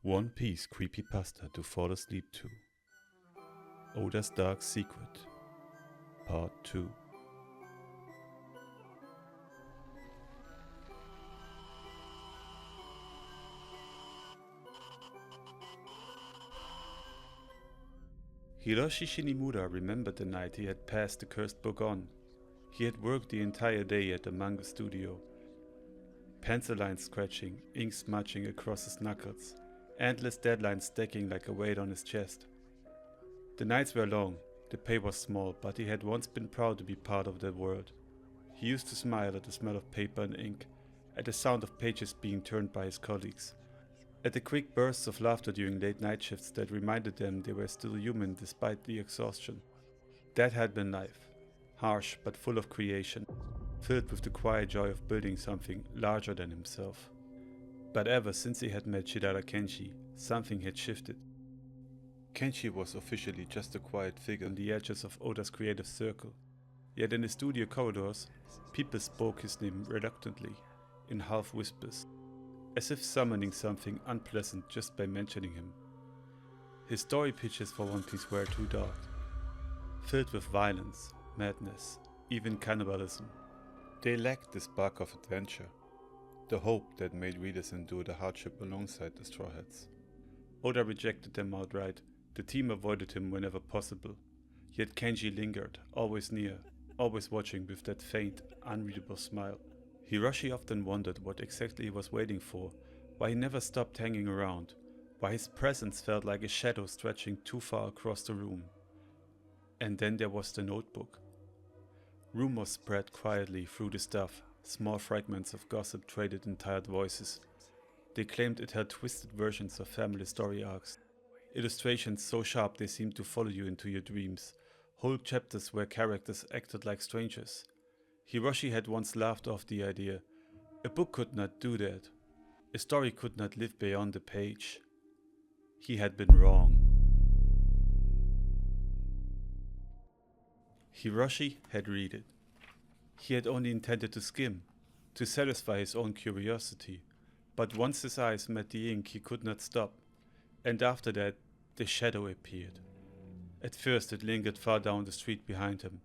One Piece Creepypasta to fall asleep to. Oda's Dark Secret. Part 2. Hiroshi Shinimura remembered the night he had passed the cursed book on. He had worked the entire day at the manga studio. Pencil lines scratching, ink smudging across his knuckles, endless deadlines stacking like a weight on his chest. The nights were long, the pay was small, but he had once been proud to be part of that world. He used to smile at the smell of paper and ink, at the sound of pages being turned by his colleagues, at the quick bursts of laughter during late night shifts that reminded them they were still human despite the exhaustion. That had been life, harsh but full of creation, filled with the quiet joy of building something larger than himself. But ever since he had met Shidara Kenshi, something had shifted. Kenshi was officially just a quiet figure on the edges of Oda's creative circle. Yet in the studio corridors, people spoke his name reluctantly, in half whispers, as if summoning something unpleasant just by mentioning him. His story pitches for One Piece were too dark, filled with violence, madness, even cannibalism. They lacked the spark of adventure, the hope that made readers endure the hardship alongside the Straw Hats. Oda rejected them outright. The team avoided him whenever possible. Yet Kenji lingered, always near, always watching with that faint, unreadable smile. Hiroshi often wondered what exactly he was waiting for, why he never stopped hanging around, why his presence felt like a shadow stretching too far across the room. And then there was the notebook. Rumors spread quietly through the stuff, small fragments of gossip traded in tired voices. They claimed it held twisted versions of family story arcs, illustrations so sharp they seemed to follow you into your dreams, whole chapters where characters acted like strangers. Hiroshi had once laughed off the idea. A book could not do that. A story could not live beyond the page. He had been wrong. Hiroshi had read it. He had only intended to skim, to satisfy his own curiosity, but once his eyes met the ink he could not stop, and after that the shadow appeared. At first it lingered far down the street behind him,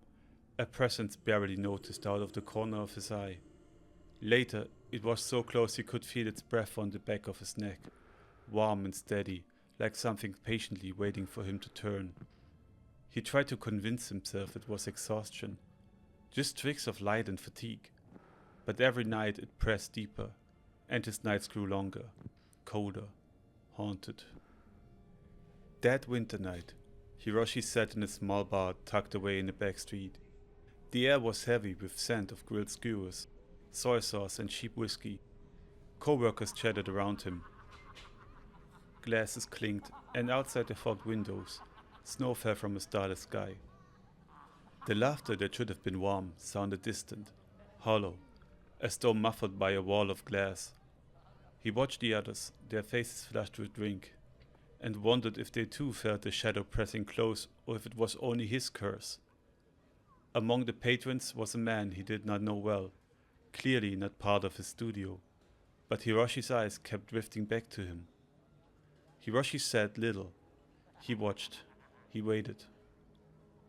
a presence barely noticed out of the corner of his eye. Later it was so close he could feel its breath on the back of his neck, warm and steady, like something patiently waiting for him to turn. He tried to convince himself it was exhaustion, just tricks of light and fatigue, but every night it pressed deeper, and his nights grew longer, colder, haunted. That winter night, Hiroshi sat in a small bar tucked away in a back street. The air was heavy with scent of grilled skewers, soy sauce and cheap whiskey. Co-workers chatted around him. Glasses clinked, and outside the fogged windows, snow fell from a starless sky. The laughter that should have been warm sounded distant, hollow, as though muffled by a wall of glass. He watched the others, their faces flushed with drink, and wondered if they too felt the shadow pressing close or if it was only his curse. Among the patrons was a man he did not know well, clearly not part of his studio, but Hiroshi's eyes kept drifting back to him. Hiroshi said little. He watched. He waited.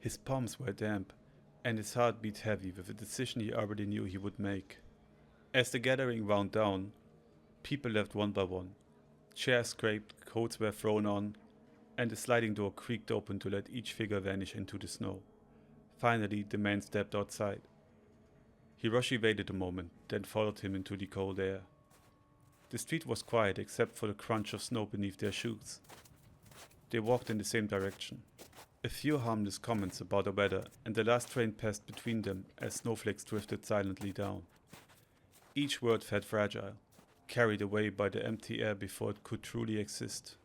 His palms were damp, and his heart beat heavy with a decision he already knew he would make. As the gathering wound down, people left one by one. Chairs scraped, coats were thrown on, and the sliding door creaked open to let each figure vanish into the snow. Finally, the man stepped outside. Hiroshi waited a moment, then followed him into the cold air. The street was quiet except for the crunch of snow beneath their shoes. They walked in the same direction. A few harmless comments about the weather, and the last train passed between them as snowflakes drifted silently down. Each word felt fragile, carried away by the empty air before it could truly exist.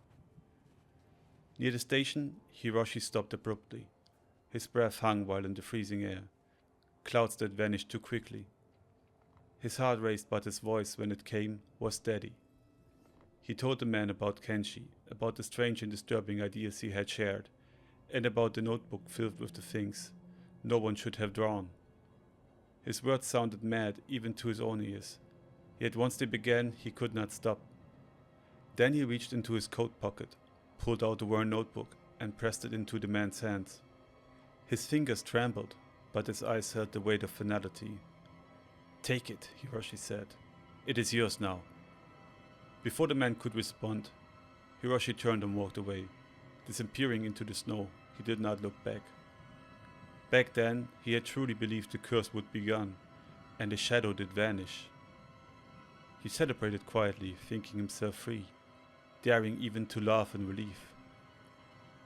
Near the station, Hiroshi stopped abruptly. His breath hung while in the freezing air, clouds that vanished too quickly. His heart raced, but his voice, when it came, was steady. He told the man about Kenshi, about the strange and disturbing ideas he had shared, and about the notebook filled with the things no one should have drawn. His words sounded mad even to his own ears, yet once they began he could not stop. Then he reached into his coat pocket, pulled out the worn notebook, and pressed it into the man's hands. His fingers trembled, but his eyes held the weight of finality. "Take it," Hiroshi said. "It is yours now." Before the man could respond, Hiroshi turned and walked away. Disappearing into the snow, he did not look back. Back then, he had truly believed the curse would be gone, and the shadow did vanish. He celebrated quietly, thinking himself free, daring even to laugh in relief.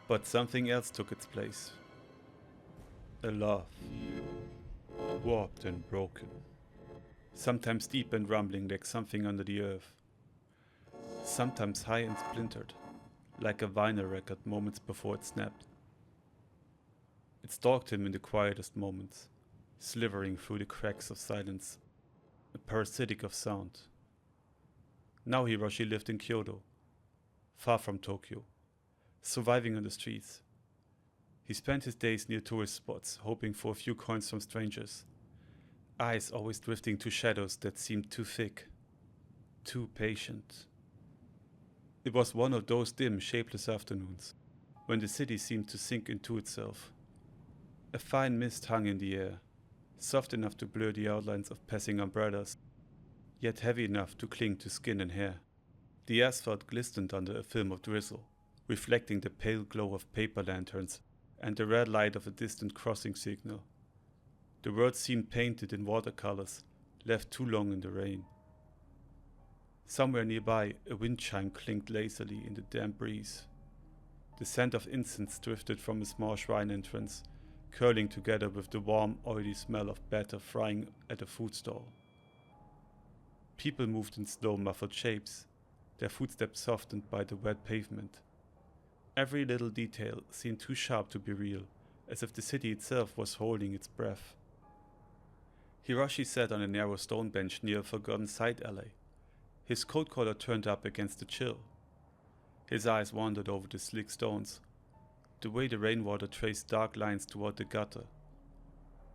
But something else took its place. A laugh. Warped and broken. Sometimes deep and rumbling like something under the earth. Sometimes high and splintered, like a vinyl record moments before it snapped. It stalked him in the quietest moments, slithering through the cracks of silence, a parasitic of sound. Now Hiroshi lived in Kyoto, far from Tokyo, surviving on the streets. He spent his days near tourist spots, hoping for a few coins from strangers, eyes always drifting to shadows that seemed too thick, too patient. It was one of those dim, shapeless afternoons, when the city seemed to sink into itself. A fine mist hung in the air, soft enough to blur the outlines of passing umbrellas, yet heavy enough to cling to skin and hair. The asphalt glistened under a film of drizzle, reflecting the pale glow of paper lanterns and the red light of a distant crossing signal. The world seemed painted in watercolors, left too long in the rain. Somewhere nearby, a wind chime clinked lazily in the damp breeze. The scent of incense drifted from a small shrine entrance, curling together with the warm, oily smell of batter frying at a food stall. People moved in slow, muffled shapes, their footsteps softened by the wet pavement. Every little detail seemed too sharp to be real, as if the city itself was holding its breath. Hiroshi sat on a narrow stone bench near a forgotten side alley, his coat collar turned up against the chill. His eyes wandered over the slick stones, the way the rainwater traced dark lines toward the gutter.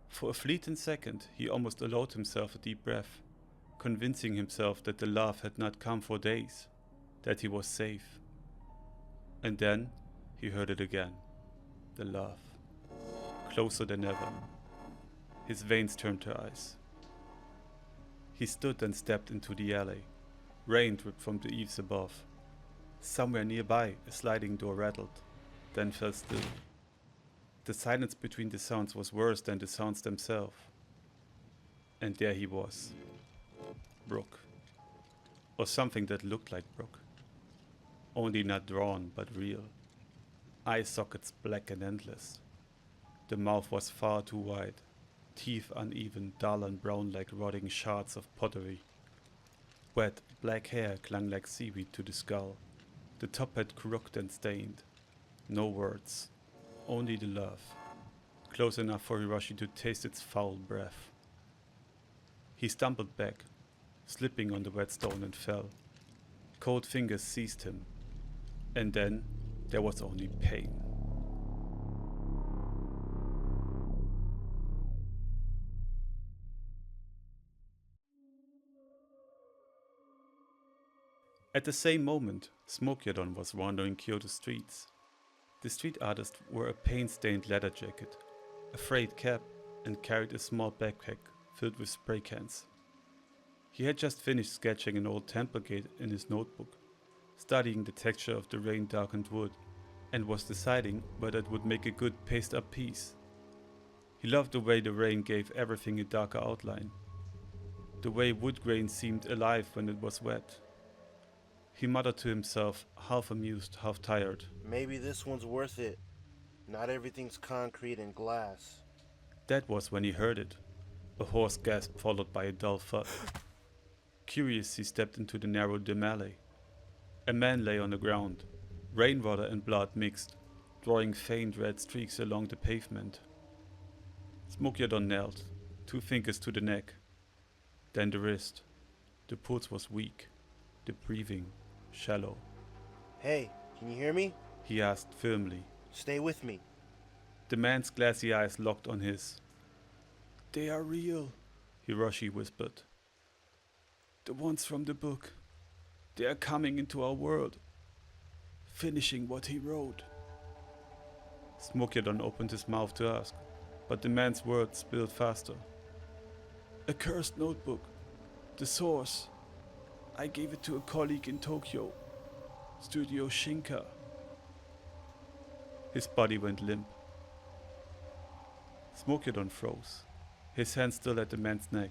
For a fleeting second, he almost allowed himself a deep breath, convincing himself that the laugh had not come for days, that he was safe. And then he heard it again, the laugh, closer than ever. His veins turned to ice. He stood and stepped into the alley. Rain dripped from the eaves above. Somewhere nearby, a sliding door rattled, then fell still. The silence between the sounds was worse than the sounds themselves. And there he was. Brooke. Or something that looked like Brooke. Only not drawn, but real. Eye sockets black and endless. The mouth was far too wide, teeth uneven, dull and brown like rotting shards of pottery. Wet, black hair clung like seaweed to the skull. The top had crooked and stained. No words, only the love, close enough for Hiroshi to taste its foul breath. He stumbled back, slipping on the wet stone, and fell. Cold fingers seized him, and then there was only pain. At the same moment, Smokyadon was wandering Kyoto streets. The street artist wore a paint-stained leather jacket, a frayed cap, and carried a small backpack filled with spray cans. He had just finished sketching an old temple gate in his notebook, studying the texture of the rain-darkened wood, and was deciding whether it would make a good paste-up piece. He loved the way the rain gave everything a darker outline, the way wood grain seemed alive when it was wet. He muttered to himself, half amused, half tired. Maybe this one's worth it. Not everything's concrete and glass. That was when he heard it. A hoarse gasp followed by a dull thud. Curious, he stepped into the narrow dim alley. A man lay on the ground, rainwater and blood mixed, drawing faint red streaks along the pavement. Smokyadon knelt, 2 fingers to the neck, then the wrist. The pulse was weak, the breathing shallow. Hey, can you hear me? He asked firmly. Stay with me. The man's glassy eyes locked on his. "They are real," Hiroshi whispered. "The ones from the book." They are coming into our world, finishing what he wrote. Smokyadon opened his mouth to ask, but the man's words spilled faster. A cursed notebook. The source. I gave it to a colleague in Tokyo. Studio Shinka. His body went limp. Smokyadon froze, his hand still at the man's neck.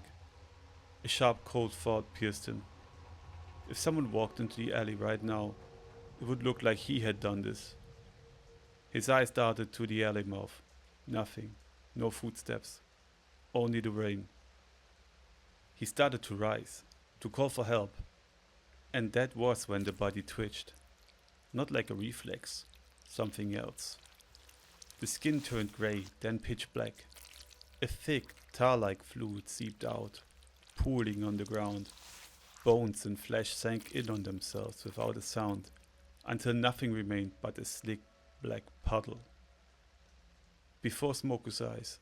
A sharp cold thought pierced him. If someone walked into the alley right now, it would look like he had done this. His eyes darted to the alley mouth. Nothing. No footsteps. Only the rain. He started to rise, to call for help. And that was when the body twitched. Not like a reflex. Something else. The skin turned grey, then pitch black. A thick, tar-like fluid seeped out, pooling on the ground. Bones and flesh sank in on themselves without a sound, until nothing remained but a slick, black puddle. Before Smoker's eyes,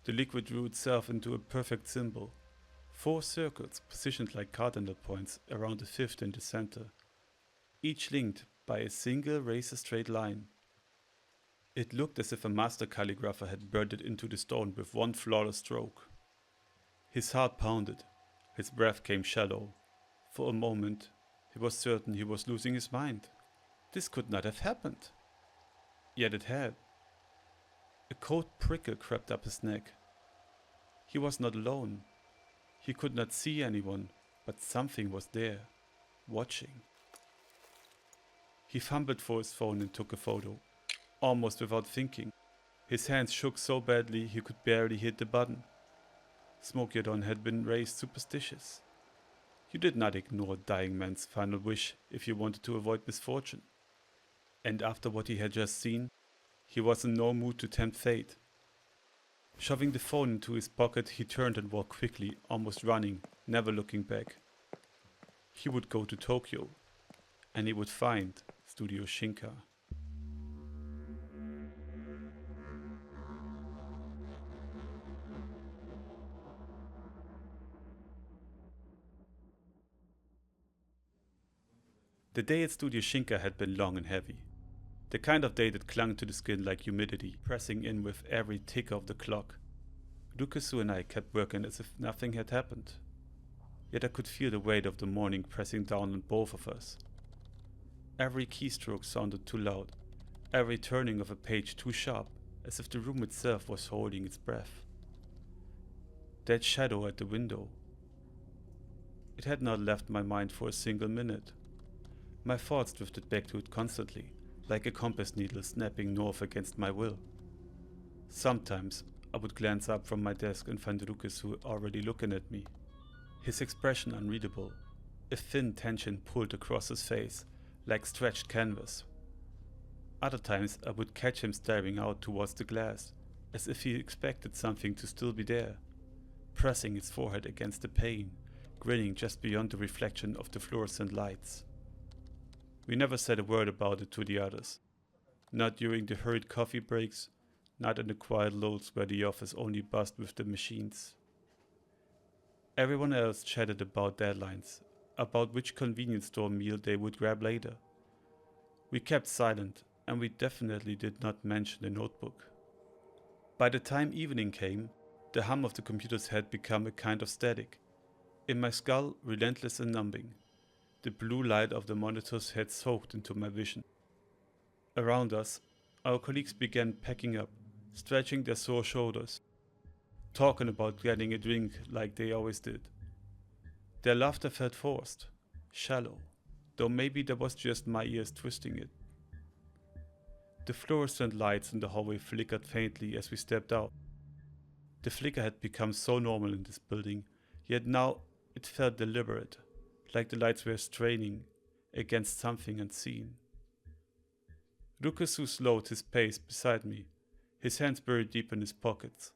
the liquid drew itself into a perfect symbol. 4 circles positioned like cardinal points around the fifth in the center, each linked by a single razor-straight line. It looked as if a master calligrapher had burned it into the stone with one flawless stroke. His heart pounded, his breath came shallow. For a moment, he was certain he was losing his mind. This could not have happened. Yet it had. A cold prickle crept up his neck. He was not alone. He could not see anyone, but something was there, watching. He fumbled for his phone and took a photo, almost without thinking. His hands shook so badly he could barely hit the button. Smokyadon had been raised superstitious. You did not ignore a dying man's final wish if you wanted to avoid misfortune. And after what he had just seen, he was in no mood to tempt fate. Shoving the phone into his pocket, he turned and walked quickly, almost running, never looking back. He would go to Tokyo, and he would find Studio Shinka. The day at Studio Shinka had been long and heavy. The kind of day that clung to the skin like humidity, pressing in with every tick of the clock. Rukasu and I kept working as if nothing had happened. Yet I could feel the weight of the morning pressing down on both of us. Every keystroke sounded too loud, every turning of a page too sharp, as if the room itself was holding its breath. That shadow at the window. It had not left my mind for a single minute. My thoughts drifted back to it constantly, like a compass needle snapping north against my will. Sometimes I would glance up from my desk and find Rukasu already looking at me. His expression unreadable, a thin tension pulled across his face, like stretched canvas. Other times I would catch him staring out towards the glass, as if he expected something to still be there, pressing his forehead against the pane, grinning just beyond the reflection of the fluorescent lights. We never said a word about it to the others. Not during the hurried coffee breaks, not in the quiet lulls where the office only buzzed with the machines. Everyone else chatted about deadlines, about which convenience store meal they would grab later. We kept silent, and we definitely did not mention the notebook. By the time evening came, the hum of the computers had become a kind of static, in my skull relentless and numbing. The blue light of the monitors had soaked into my vision. Around us, our colleagues began packing up, stretching their sore shoulders, talking about getting a drink like they always did. Their laughter felt forced, shallow, though maybe that was just my ears twisting it. The fluorescent lights in the hallway flickered faintly as we stepped out. The flicker had become so normal in this building, yet now it felt deliberate, like the lights were straining against something unseen. Rukasu slowed his pace beside me, his hands buried deep in his pockets.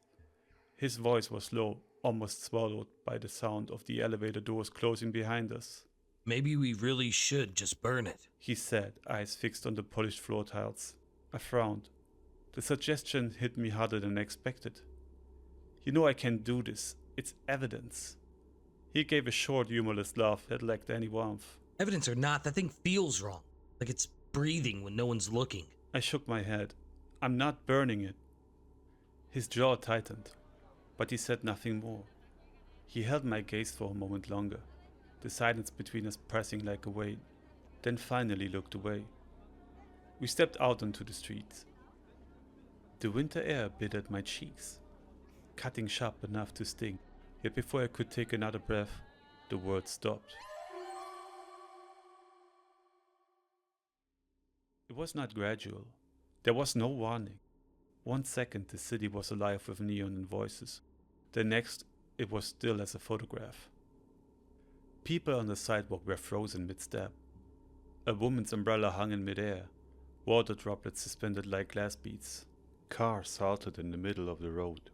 His voice was low, almost swallowed by the sound of the elevator doors closing behind us. Maybe we really should just burn it, he said, eyes fixed on the polished floor tiles. I frowned. The suggestion hit me harder than expected. You know I can do this. It's evidence. He gave a short, humorless laugh that lacked any warmth. Evidence or not, that thing feels wrong. Like it's breathing when no one's looking. I shook my head. I'm not burning it. His jaw tightened, but he said nothing more. He held my gaze for a moment longer, the silence between us pressing like a weight, then finally looked away. We stepped out onto the streets. The winter air bit at my cheeks, cutting sharp enough to sting, yet before I could take another breath, the world stopped. It was not gradual. There was no warning. 1 second the city was alive with neon and voices. The next it was still as a photograph. People on the sidewalk were frozen mid-step. A woman's umbrella hung in midair, water droplets suspended like glass beads. Cars halted in the middle of the road,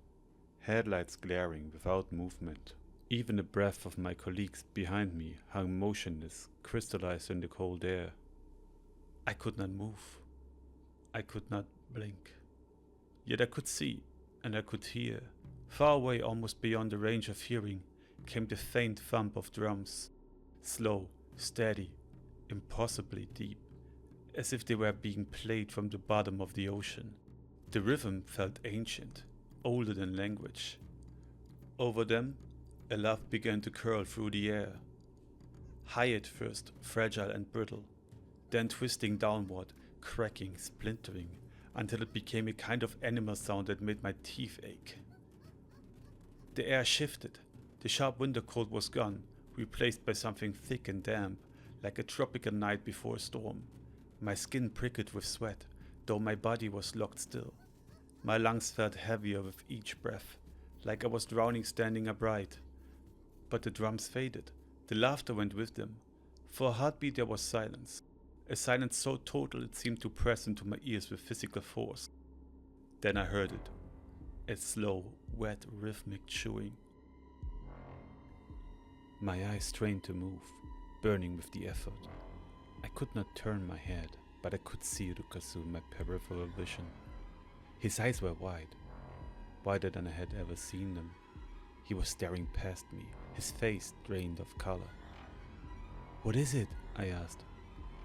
headlights glaring without movement. Even the breath of my colleagues behind me hung motionless, crystallized in the cold air. I could not move. I could not blink. Yet I could see, and I could hear. Far away, almost beyond the range of hearing, came the faint thump of drums. Slow, steady, impossibly deep, as if they were being played from the bottom of the ocean. The rhythm felt ancient, older than language. Over them, a laugh began to curl through the air. High at first, fragile and brittle, then twisting downward, cracking, splintering, until it became a kind of animal sound that made my teeth ache. The air shifted. The sharp winter cold was gone, replaced by something thick and damp, like a tropical night before a storm. My skin prickled with sweat, though my body was locked still. My lungs felt heavier with each breath, like I was drowning standing upright. But the drums faded. The laughter went with them. For a heartbeat there was silence. A silence so total it seemed to press into my ears with physical force. Then I heard it. A slow, wet, rhythmic chewing. My eyes strained to move, burning with the effort. I could not turn my head, but I could see Rukasu in my peripheral vision. His eyes were wide, wider than I had ever seen them. He was staring past me, his face drained of color. "What is it?" I asked,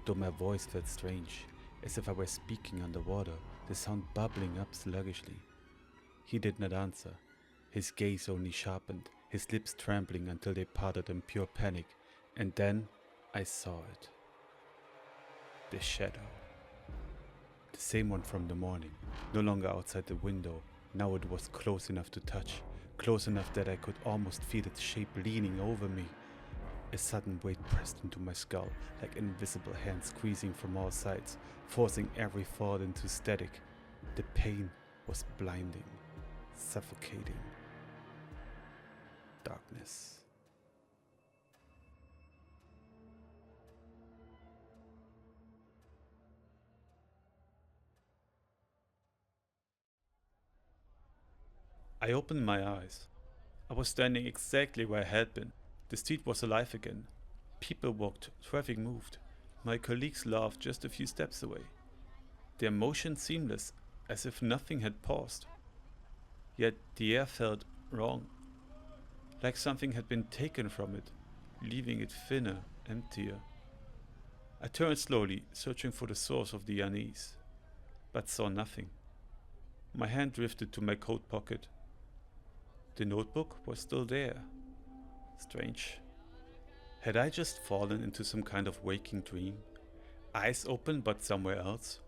though my voice felt strange, as if I were speaking underwater, the sound bubbling up sluggishly. He did not answer. His gaze only sharpened, his lips trembling until they parted in pure panic, and then I saw it. The shadow. The same one from the morning, no longer outside the window. Now it was close enough to touch, close enough that I could almost feel its shape leaning over me. A sudden weight pressed into my skull, like invisible hands squeezing from all sides, forcing every thought into static. The pain was blinding, suffocating. Darkness. I opened my eyes. I was standing exactly where I had been. The street was alive again. People walked, traffic moved. My colleagues laughed just a few steps away. Their motion seamless, as if nothing had paused. Yet the air felt wrong, like something had been taken from it, leaving it thinner, emptier. I turned slowly, searching for the source of the unease, but saw nothing. My hand drifted to my coat pocket. The notebook was still there. Strange. Had I just fallen into some kind of waking dream? Eyes open but somewhere else?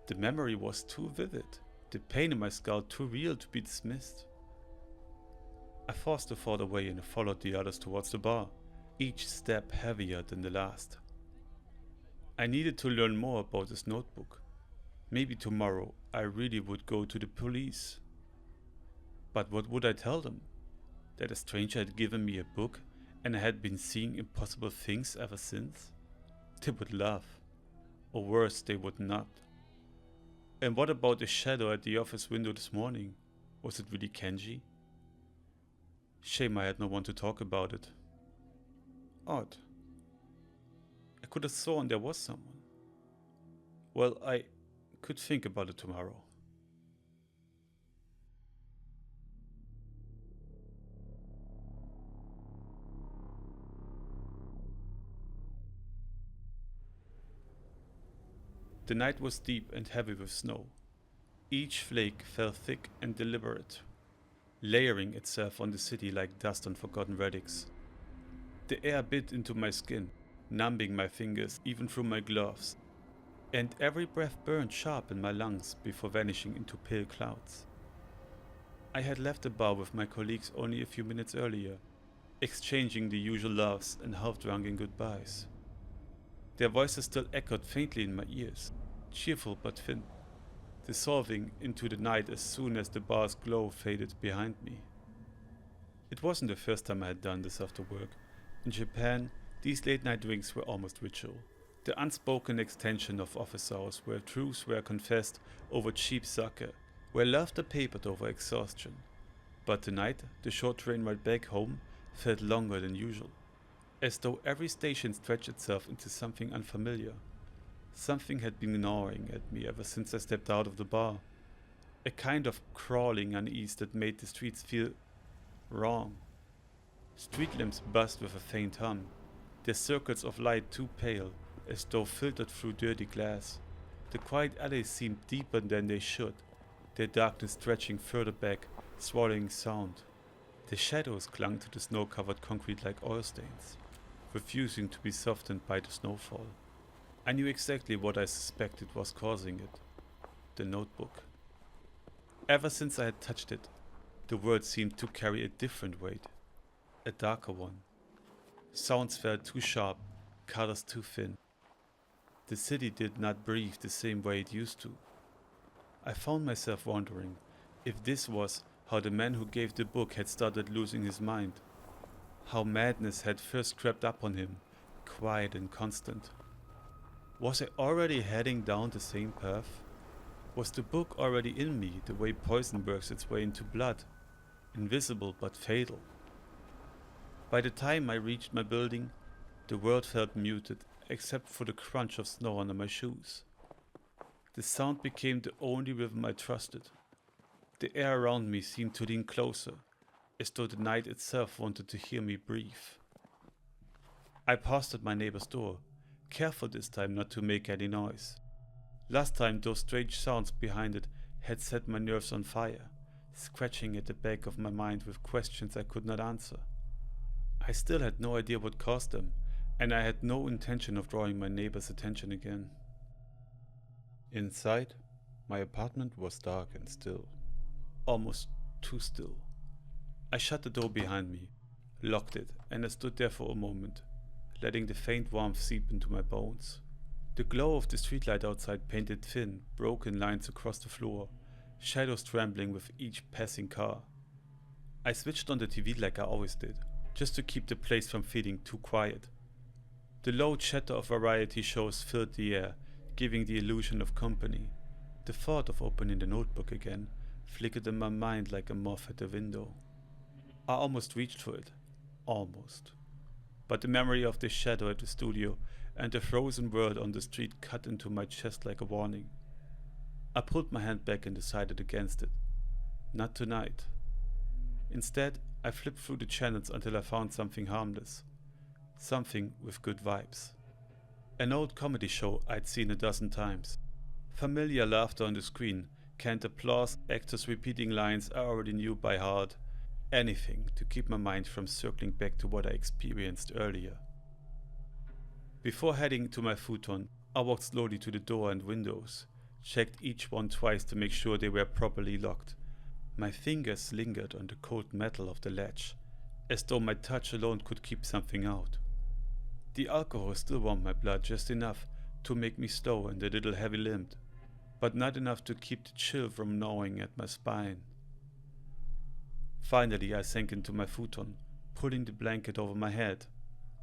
The memory was too vivid, the pain in my skull too real to be dismissed. I forced the thought away and followed the others towards the bar, each step heavier than the last. I needed to learn more about this notebook. Maybe tomorrow I really would go to the police. But what would I tell them? That a stranger had given me a book and I had been seeing impossible things ever since? They would laugh. Or worse, they would not. And what about the shadow at the office window this morning? Was it really Kenji? Shame I had no one to talk about it. Odd. I could have sworn there was someone. Well, I could think about it tomorrow. The night was deep and heavy with snow. Each flake fell thick and deliberate, layering itself on the city like dust on forgotten relics. The air bit into my skin, numbing my fingers even through my gloves, and every breath burned sharp in my lungs before vanishing into pale clouds. I had left the bar with my colleagues only a few minutes earlier, exchanging the usual laughs and half-drunken goodbyes. Their voices still echoed faintly in my ears, cheerful but thin, dissolving into the night as soon as the bar's glow faded behind me. It wasn't the first time I had done this after work. In Japan, these late-night drinks were almost ritual, the unspoken extension of office hours where truths were confessed over cheap sake, where laughter papered over exhaustion. But tonight, the short train ride back home felt longer than usual, as though every station stretched itself into something unfamiliar. Something had been gnawing at me ever since I stepped out of the bar. A kind of crawling unease that made the streets feel wrong. Street lamps buzzed with a faint hum, their circles of light too pale, as though filtered through dirty glass. The quiet alleys seemed deeper than they should, their darkness stretching further back, swallowing sound. The shadows clung to the snow-covered concrete like oil stains, refusing to be softened by the snowfall. I knew exactly what I suspected was causing it. The notebook. Ever since I had touched it, the words seemed to carry a different weight, a darker one. Sounds felt too sharp, colors too thin. The city did not breathe the same way it used to. I found myself wondering if this was how the man who gave the book had started losing his mind, how madness had first crept up on him, quiet and constant. Was I already heading down the same path? Was the book already in me the way poison works its way into blood, invisible but fatal? By the time I reached my building, the world felt muted except for the crunch of snow under my shoes. The sound became the only rhythm I trusted. The air around me seemed to lean closer, as though the night itself wanted to hear me breathe. I paused at my neighbor's door, careful this time not to make any noise. Last time those strange sounds behind it had set my nerves on fire, scratching at the back of my mind with questions I could not answer. I still had no idea what caused them, and I had no intention of drawing my neighbor's attention again. Inside, my apartment was dark and still, almost too still. I shut the door behind me, locked it, and I stood there for a moment, letting the faint warmth seep into my bones. The glow of the streetlight outside painted thin, broken lines across the floor, shadows trembling with each passing car. I switched on the TV like I always did, just to keep the place from feeling too quiet. The low chatter of variety shows filled the air, giving the illusion of company. The thought of opening the notebook again flickered in my mind like a moth at a window. I almost reached for it. Almost. But the memory of the shadow at the studio and the frozen world on the street cut into my chest like a warning. I pulled my hand back and decided against it. Not tonight. Instead, I flipped through the channels until I found something harmless. Something with good vibes. An old comedy show I'd seen a dozen times. Familiar laughter on the screen, canned applause, actors repeating lines I already knew by heart. Anything to keep my mind from circling back to what I experienced earlier. Before heading to my futon, I walked slowly to the door and windows, checked each one twice to make sure they were properly locked. My fingers lingered on the cold metal of the latch, as though my touch alone could keep something out. The alcohol still warmed my blood just enough to make me slow and a little heavy-limbed, but not enough to keep the chill from gnawing at my spine. Finally, I sank into my futon, pulling the blanket over my head.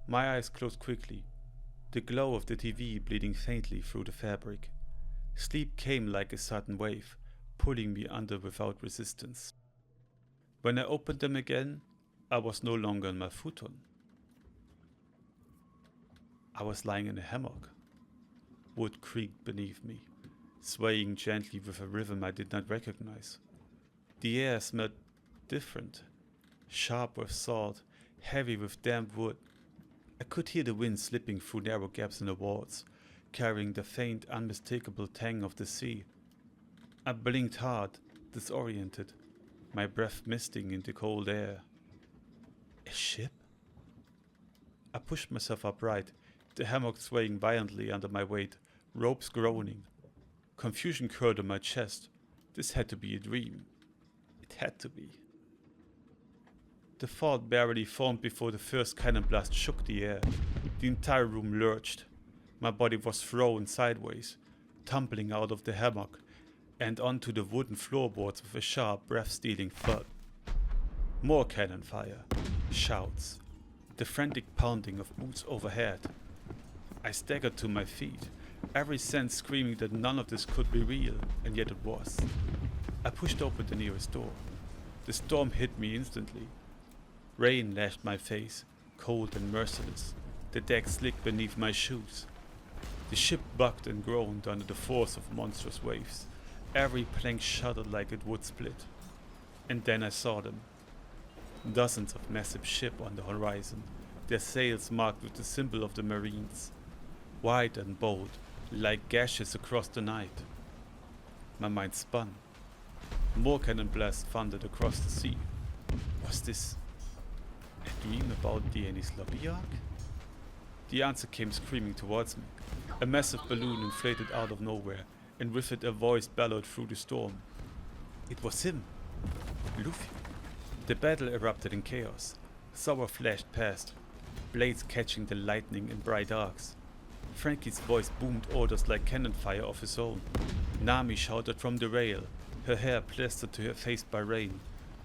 My eyes closed quickly, the glow of the TV bleeding faintly through the fabric. Sleep came like a sudden wave, pulling me under without resistance. When I opened them again, I was no longer in my futon. I was lying in a hammock. Wood creaked beneath me, swaying gently with a rhythm I did not recognize. The air smelled different, sharp with salt, heavy with damp wood. I could hear the wind slipping through narrow gaps in the walls, carrying the faint, unmistakable tang of the sea. I blinked hard, disoriented, my breath misting in the cold air. A ship? I pushed myself upright, the hammock swaying violently under my weight, ropes groaning. Confusion curled on my chest. This had to be a dream. It had to be. The thought barely formed before the first cannon blast shook the air. The entire room lurched. My body was thrown sideways, tumbling out of the hammock and onto the wooden floorboards with a sharp, breath-stealing thud. More cannon fire, shouts, the frantic pounding of boots overhead. I staggered to my feet, every sense screaming that none of this could be real, and yet it was. I pushed open the nearest door. The storm hit me instantly. Rain lashed my face, cold and merciless, the deck slick beneath my shoes. The ship bucked and groaned under the force of monstrous waves. Every plank shuddered like it would split. And then I saw them. Dozens of massive ships on the horizon, their sails marked with the symbol of the Marines. White and bold, like gashes across the night. My mind spun. More cannon blasts thundered across the sea. Was this a dream about the Ennis Lobby Ark? The answer came screaming towards me. A massive balloon inflated out of nowhere, and with it a voice bellowed through the storm. It was him, Luffy. The battle erupted in chaos. Sauer flashed past, blades catching the lightning in bright arcs. Frankie's voice boomed orders like cannon fire of his own. Nami shouted from the rail, her hair plastered to her face by rain.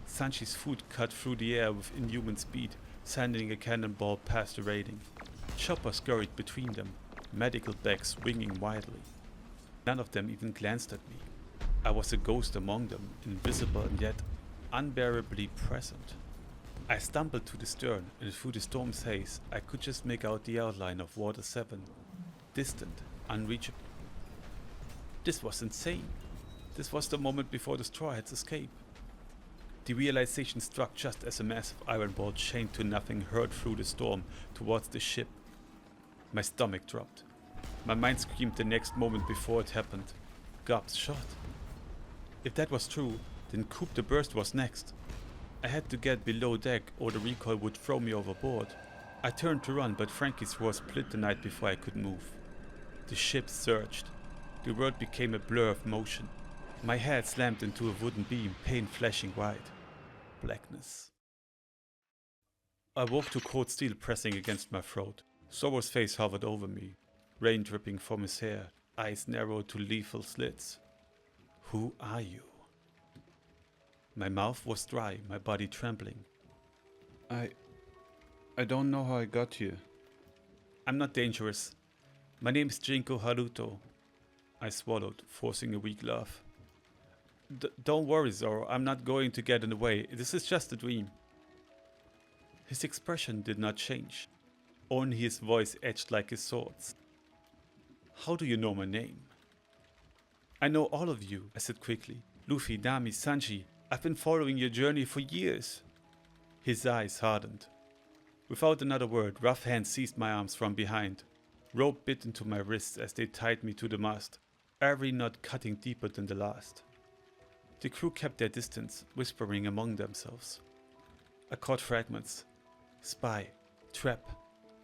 Sanji's foot cut through the air with inhuman speed, sending a cannonball past the railing. Chopper scurried between them, medical bags swinging wildly. None of them even glanced at me. I was a ghost among them, invisible and yet unbearably present. I stumbled to the stern, and through the storm's haze I could just make out the outline of Water 7. Distant, unreachable. This was insane. This was the moment before the Straw Hats escape. The realization struck just as a massive iron ball chained to nothing hurled through the storm towards the ship. My stomach dropped. My mind screamed the next moment before it happened. Gob's shot. If that was true, then Coup the Burst was next. I had to get below deck or the recoil would throw me overboard. I turned to run, but Frankie's roar split the night before I could move. The ship surged. The world became a blur of motion. My head slammed into a wooden beam, pain flashing white. Blackness. I woke to cold steel pressing against my throat. Zoro's face hovered over me, rain dripping from his hair, eyes narrowed to lethal slits. Who are you? My mouth was dry, my body trembling. I don't know how I got here. I'm not dangerous. My name is Jinko Haruto. I swallowed, forcing a weak laugh. Don't worry, Zoro, I'm not going to get in the way. This is just a dream. His expression did not change. Only his voice edged like his swords. How do you know my name? I know all of you, I said quickly. Luffy, Nami, Sanji. I've been following your journey for years. His eyes hardened. Without another word, rough hands seized my arms from behind. Rope bit into my wrists as they tied me to the mast, every knot cutting deeper than the last. The crew kept their distance, whispering among themselves. I caught fragments. Spy, trap,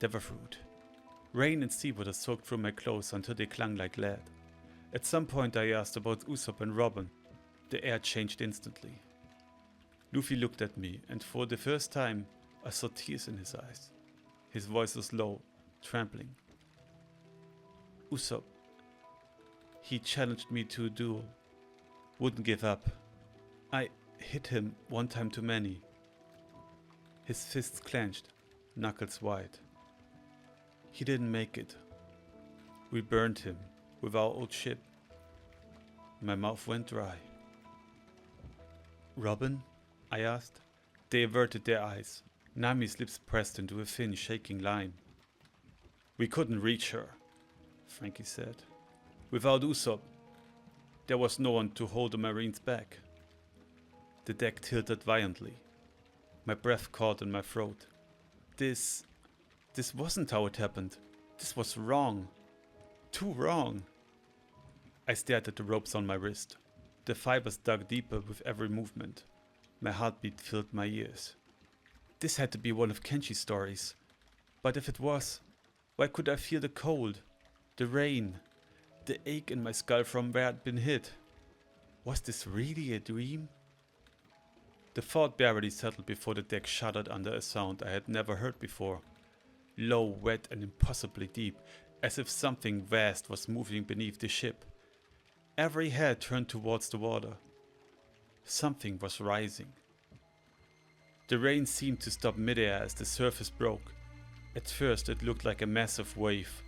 Deverfruit. Rain and seawater soaked through my clothes until they clung like lead. At some point I asked about Usopp and Robin. The air changed instantly. Luffy looked at me, and for the first time I saw tears in his eyes. His voice was low, trembling. Usopp. He challenged me to a duel. Wouldn't give up. I hit him one time too many. His fists clenched, knuckles wide. He didn't make it. We burned him with our old ship. My mouth went dry. Robin? I asked. They averted their eyes. Nami's lips pressed into a thin, shaking line. We couldn't reach her, Frankie said. Without Usopp, there was no one to hold the Marines back. The deck tilted violently. My breath caught in my throat. This wasn't how it happened. This was wrong. too wrong. I stared at the ropes on my wrist. The fibers dug deeper with every movement. My heartbeat filled my ears. This had to be one of Kenshi's stories. But if it was, why could I feel the cold, the rain, the ache in my skull from where I'd been hit? Was this really a dream? The thought barely settled before the deck shuddered under a sound I had never heard before. Low, wet and impossibly deep, as if something vast was moving beneath the ship. Every head turned towards the water. Something was rising. The rain seemed to stop midair as the surface broke. At first it looked like a massive wave,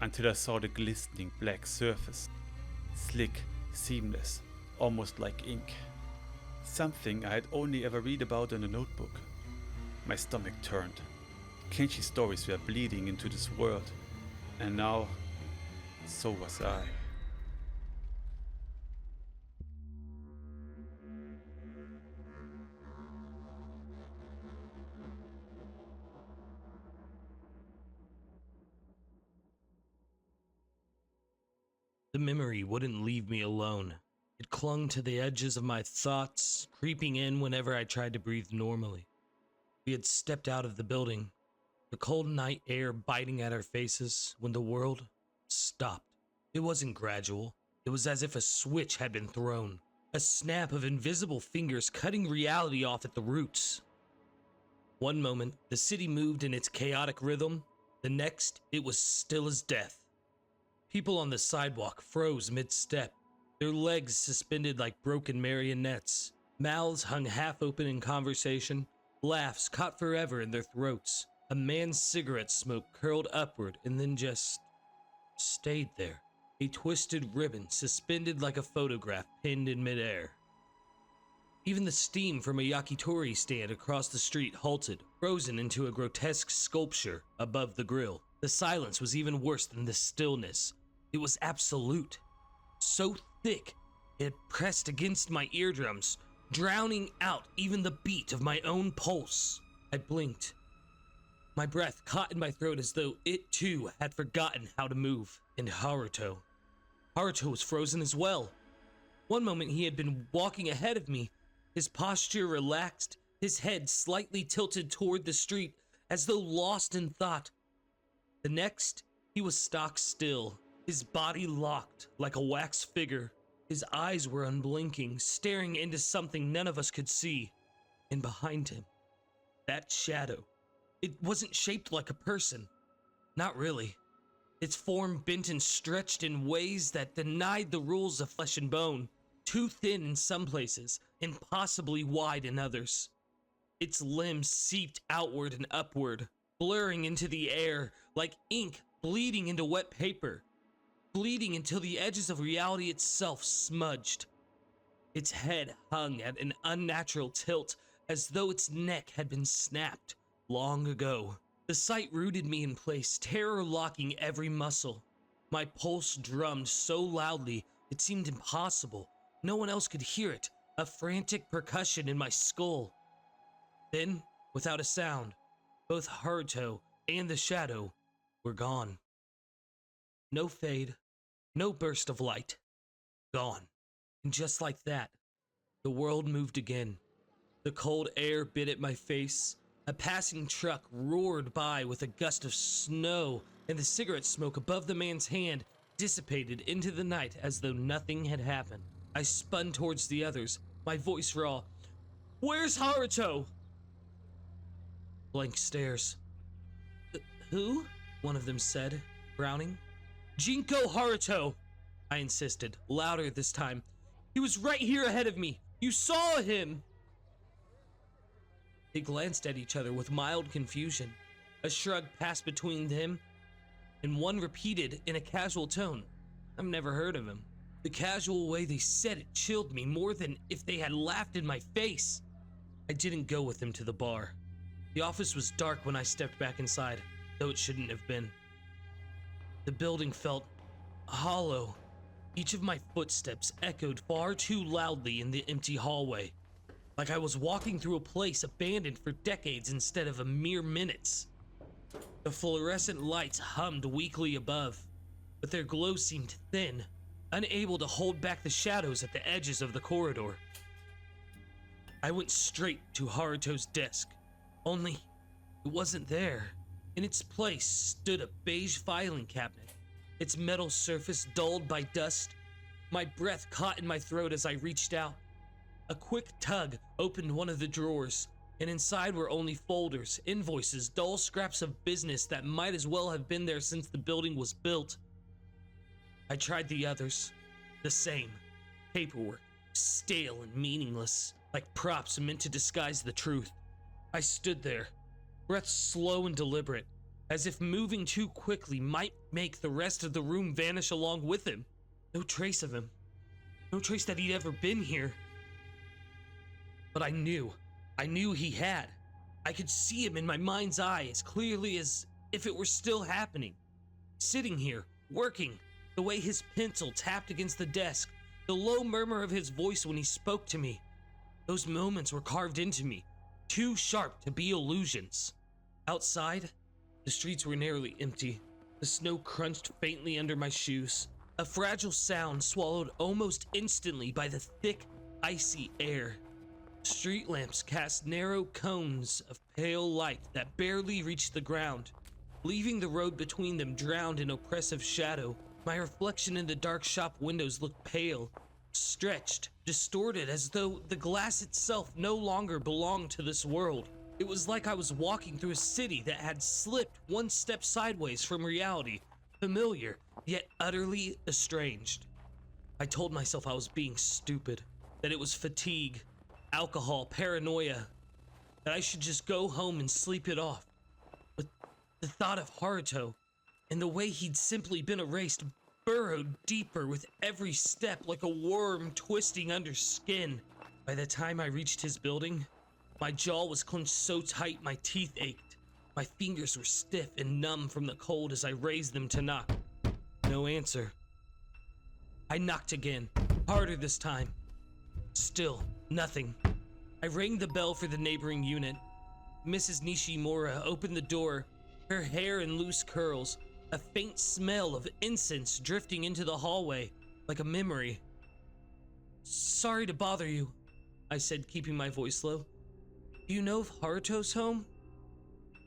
until I saw the glistening black surface. Slick, seamless, almost like ink. Something I had only ever read about in a notebook. My stomach turned. Kenshi's stories were bleeding into this world, and now, so was I. The memory wouldn't leave me alone. It clung to the edges of my thoughts, creeping in whenever I tried to breathe normally. We had stepped out of the building, the cold night air biting at our faces when the world stopped. It wasn't gradual. It was as if a switch had been thrown, a snap of invisible fingers cutting reality off at the roots. One moment, the city moved in its chaotic rhythm. The next, it was still as death. People on the sidewalk froze mid-step, their legs suspended like broken marionettes. Mouths hung half open in conversation, laughs caught forever in their throats. A man's cigarette smoke curled upward and then just stayed there. A twisted ribbon suspended like a photograph pinned in midair. Even the steam from a yakitori stand across the street halted, frozen into a grotesque sculpture above the grill. The silence was even worse than the stillness. It was absolute. So thick, it pressed against my eardrums, drowning out even the beat of my own pulse. I blinked. My breath caught in my throat as though it too had forgotten how to move. And Haruto was frozen as well. One moment he had been walking ahead of me, his posture relaxed, his head slightly tilted toward the street as though lost in thought. The next, he was stock still, his body locked like a wax figure. His eyes were unblinking, staring into something none of us could see. And behind him, that shadow. It wasn't shaped like a person. Not really. Its form bent and stretched in ways that denied the rules of flesh and bone. Too thin in some places, impossibly wide in others. Its limbs seeped outward and upward, blurring into the air like ink bleeding into wet paper, bleeding until the edges of reality itself smudged. Its head hung at an unnatural tilt, as though its neck had been snapped long ago. The sight rooted me in place, terror locking every muscle. My pulse drummed so loudly it seemed impossible. No one else could hear it, a frantic percussion in my skull. Then, without a sound, both Haruto and the shadow were gone. No fade, no burst of light. Gone. And just like that, the world moved again. The cold air bit at my face. A passing truck roared by with a gust of snow, and the cigarette smoke above the man's hand dissipated into the night as though nothing had happened. I spun towards the others, my voice raw. "Where's Haruto?" Blank stares. Who? One of them said, frowning. "Jinko Haruto," I insisted, louder this time. "He was right here ahead of me. You saw him." They glanced at each other with mild confusion. A shrug passed between them, and one repeated in a casual tone, "I've never heard of him." The casual way they said it chilled me more than if they had laughed in my face. I didn't go with them to the bar. The office was dark when I stepped back inside, though it shouldn't have been. The building felt hollow. Each of my footsteps echoed far too loudly in the empty hallway, like I was walking through a place abandoned for decades instead of a mere minutes. The fluorescent lights hummed weakly above. but their glow seemed thin, unable to hold back the shadows at the edges of the corridor. I went straight to Haruto's desk, only it wasn't there. In its place stood a beige filing cabinet, its metal surface dulled by dust. My breath caught in my throat as I reached out. A quick tug opened one of the drawers, and inside were only folders, invoices, dull scraps of business that might as well have been there since the building was built. I tried the others. The same. Paperwork, stale and meaningless, like props meant to disguise the truth. I stood there, breath slow and deliberate, as if moving too quickly might make the rest of the room vanish along with him. No trace of him. No trace that he'd ever been here. But I knew he had. I could see him in my mind's eye as clearly as if it were still happening. Sitting here, working, the way his pencil tapped against the desk, the low murmur of his voice when he spoke to me. Those moments were carved into me, too sharp to be illusions. Outside, the streets were nearly empty. The snow crunched faintly under my shoes, a fragile sound swallowed almost instantly by the thick, icy air. Street lamps cast narrow cones of pale light that barely reached the ground, leaving the road between them drowned in oppressive shadow. My reflection in the dark shop windows looked pale, stretched, distorted, as though the glass itself no longer belonged to this world. It was like I was walking through a city that had slipped one step sideways from reality, familiar, yet utterly estranged. I told myself I was being stupid, that it was fatigue, alcohol, paranoia, that I should just go home and sleep it off. But the thought of Haruto, and the way he'd simply been erased, burrowed deeper with every step like a worm twisting under skin. By the time I reached his building, my jaw was clenched so tight my teeth ached. My fingers were stiff and numb from the cold as I raised them to knock. No answer. I knocked again, harder this time. Still, nothing. I rang the bell for the neighboring unit. Mrs. Nishimura opened the door, her hair in loose curls, a faint smell of incense drifting into the hallway, like a memory. "Sorry to bother you," I said, keeping my voice low. "Do you know if Haruto's home?"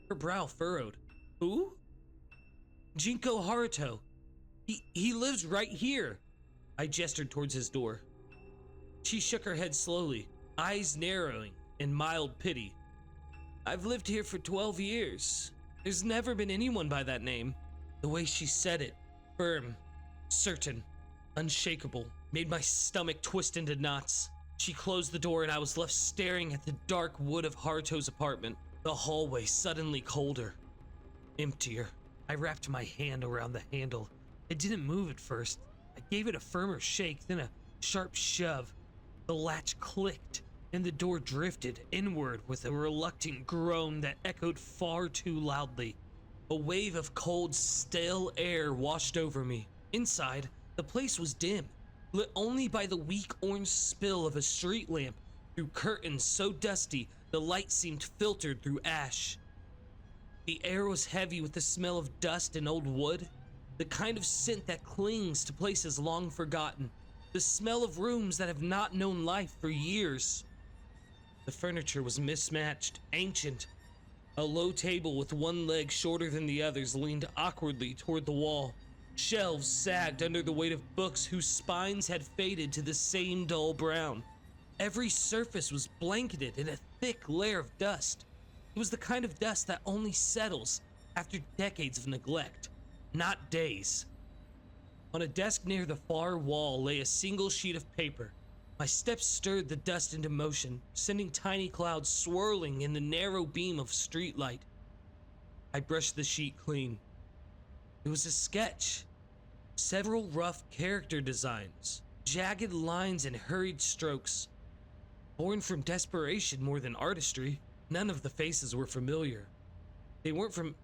Her brow furrowed. "Who?" "Jinko Haruto. He lives right here." I gestured towards his door. She shook her head slowly, eyes narrowing in mild pity. "I've lived here for 12 years. There's never been anyone by that name." The way she said it, firm, certain, unshakable, made my stomach twist into knots. She closed the door and I was left staring at the dark wood of Haruto's apartment. The hallway suddenly colder, emptier. I wrapped my hand around the handle. It didn't move at first. I gave it a firmer shake, then a sharp shove. The latch clicked and the door drifted inward with a reluctant groan that echoed far too loudly. A wave of cold, stale air washed over me. Inside, the place was dim, lit only by the weak orange spill of a street lamp through curtains so dusty the light seemed filtered through ash. The air was heavy with the smell of dust and old wood, the kind of scent that clings to places long forgotten, the smell of rooms that have not known life for years. The furniture was mismatched, ancient. A low table with one leg shorter than the others leaned awkwardly toward the wall. Shelves sagged under the weight of books whose spines had faded to the same dull brown. Every surface was blanketed in a thick layer of dust. It was the kind of dust that only settles after decades of neglect, not days. On a desk near the far wall lay a single sheet of paper. My steps stirred the dust into motion, sending tiny clouds swirling in the narrow beam of streetlight. I brushed the sheet clean. It was a sketch. Several rough character designs, jagged lines and hurried strokes. Born from desperation more than artistry, none of the faces were familiar. They weren't from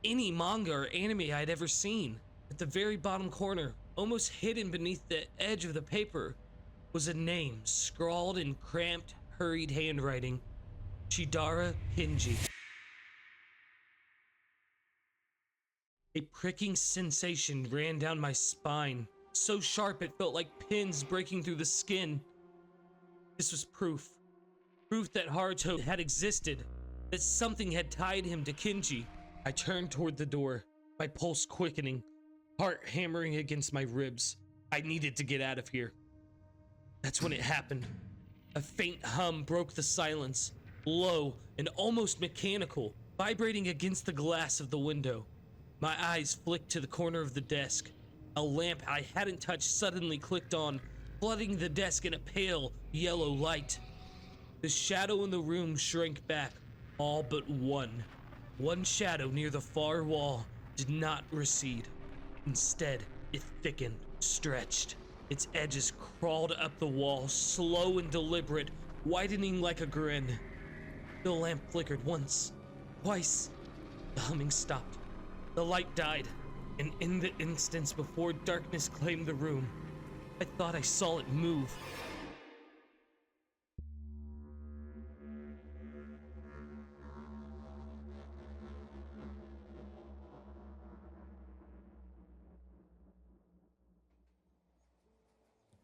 any manga or anime I'd ever seen. At the very bottom corner, almost hidden beneath the edge of the paper, was a name scrawled in cramped, hurried handwriting. Chidara Kenji. A pricking sensation ran down my spine, so sharp it felt like pins breaking through the skin. This was proof that Haruto had existed, that something had tied him to Kinji. I turned toward the door, my pulse quickening, heart hammering against my ribs. I needed to get out of here. That's when it happened. A faint hum broke the silence, low and almost mechanical, vibrating against the glass of the window. My eyes flicked to the corner of the desk. A lamp I hadn't touched suddenly clicked on, flooding the desk in a pale, yellow light. The shadow in the room shrank back, all but one. One shadow near the far wall did not recede. Instead, it thickened, stretched. Its edges crawled up the wall, slow and deliberate, widening like a grin. The lamp flickered once, twice. The humming stopped. The light died, and in the instance before darkness claimed the room, I thought I saw it move.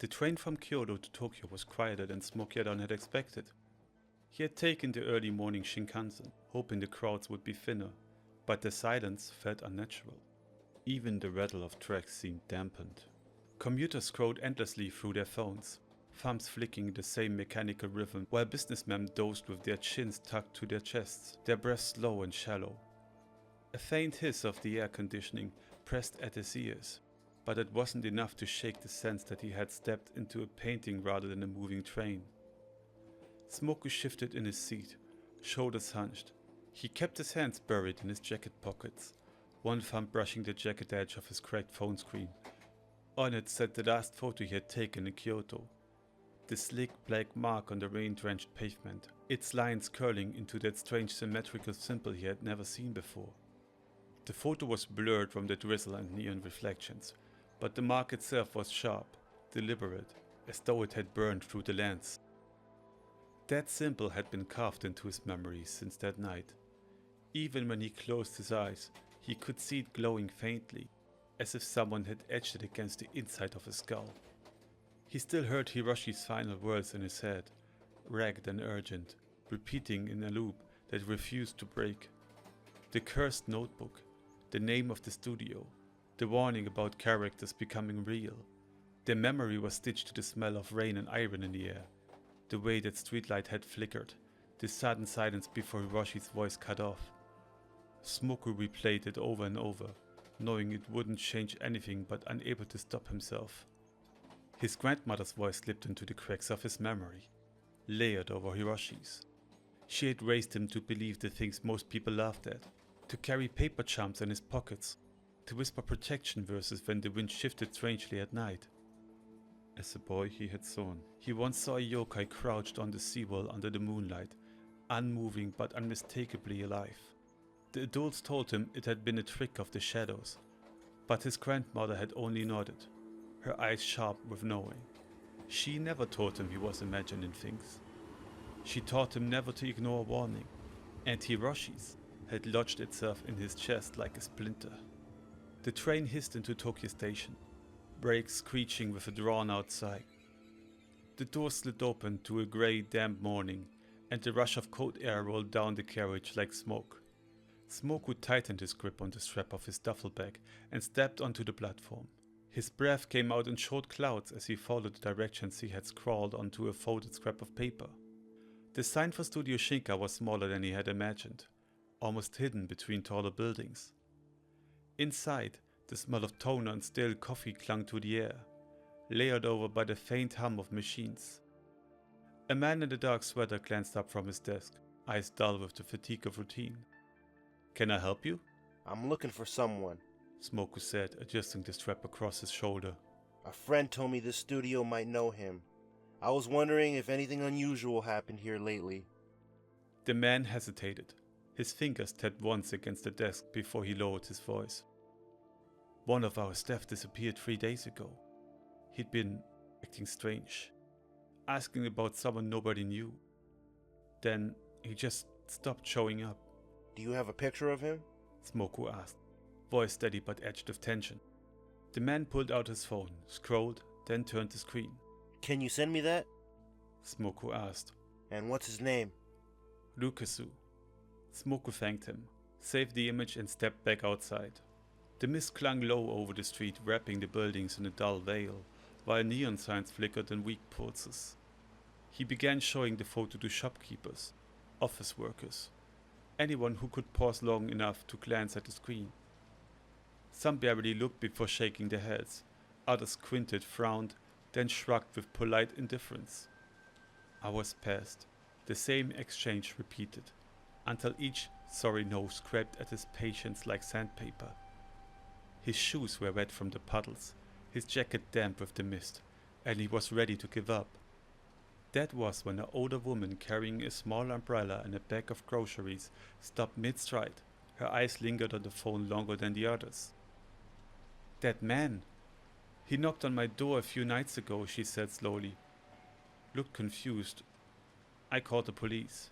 The train from Kyoto to Tokyo was quieter than Smoke-Yadon had expected. He had taken the early morning Shinkansen, hoping the crowds would be thinner, but the silence felt unnatural. Even the rattle of tracks seemed dampened. Commuters scrolled endlessly through their phones, thumbs flicking the same mechanical rhythm, while businessmen dozed with their chins tucked to their chests, their breaths slow and shallow. A faint hiss of the air conditioning pressed at his ears, but it wasn't enough to shake the sense that he had stepped into a painting rather than a moving train. Smoku shifted in his seat, shoulders hunched. He kept his hands buried in his jacket pockets, one thumb brushing the jacket edge of his cracked phone screen. On it sat the last photo he had taken in Kyoto. The slick black mark on the rain-drenched pavement, its lines curling into that strange symmetrical symbol he had never seen before. The photo was blurred from the drizzle and neon reflections, but the mark itself was sharp, deliberate, as though it had burned through the lens. That symbol had been carved into his memory since that night. Even when he closed his eyes, he could see it glowing faintly, as if someone had etched it against the inside of his skull. He still heard Hiroshi's final words in his head, ragged and urgent, repeating in a loop that refused to break. The cursed notebook, the name of the studio, the warning about characters becoming real. The memory was stitched to the smell of rain and iron in the air, the way that streetlight had flickered, the sudden silence before Hiroshi's voice cut off. Smoku replayed it over and over, knowing it wouldn't change anything but unable to stop himself. His grandmother's voice slipped into the cracks of his memory, layered over Hiroshi's. She had raised him to believe the things most people laughed at, to carry paper chumps in his pockets, to whisper protection verses when the wind shifted strangely at night. As a boy he had sown. He once saw a yokai crouched on the seawall under the moonlight, unmoving but unmistakably alive. The adults told him it had been a trick of the shadows, but his grandmother had only nodded, her eyes sharp with knowing. She never told him he was imagining things. She taught him never to ignore a warning, and Hiroshi's had lodged itself in his chest like a splinter. The train hissed into Tokyo Station, brakes screeching with a drawn-out sigh. The door slid open to a grey, damp morning, and the rush of cold air rolled down the carriage like smoke. Smoku tightened his grip on the strap of his duffel bag and stepped onto the platform. His breath came out in short clouds as he followed the directions he had scrawled onto a folded scrap of paper. The sign for Studio Shinka was smaller than he had imagined, almost hidden between taller buildings. Inside, the smell of toner and stale coffee clung to the air, layered over by the faint hum of machines. A man in a dark sweater glanced up from his desk, eyes dull with the fatigue of routine. "Can I help you?" I'm looking for someone. Smoku said, adjusting the strap across his shoulder. A friend told me this studio might know him. I was wondering if anything unusual happened here lately. The man hesitated. His fingers tapped once against the desk before he lowered his voice. "One of our staff disappeared 3 days ago. He'd been acting strange, asking about someone nobody knew. Then he just stopped showing up." Do you have a picture of him? Smoku asked. voice steady but edged with tension. The man pulled out his phone, scrolled, then turned the screen. Can you send me that? Smoko asked. And what's his name? Lukasu. Smoko thanked him, saved the image and stepped back outside. The mist clung low over the street, wrapping the buildings in a dull veil, while neon signs flickered in weak pulses. He began showing the photo to shopkeepers, office workers, anyone who could pause long enough to glance at the screen. Some barely looked before shaking their heads, others squinted, frowned, then shrugged with polite indifference. Hours passed, the same exchange repeated, until each sorry nose scraped at his patience like sandpaper. His shoes were wet from the puddles, his jacket damp with the mist, and he was ready to give up. That was when an older woman carrying a small umbrella and a bag of groceries stopped mid-stride. Her eyes lingered on the phone longer than the others. "That man. He knocked on my door a few nights ago," she said slowly. Looked confused. "I called the police."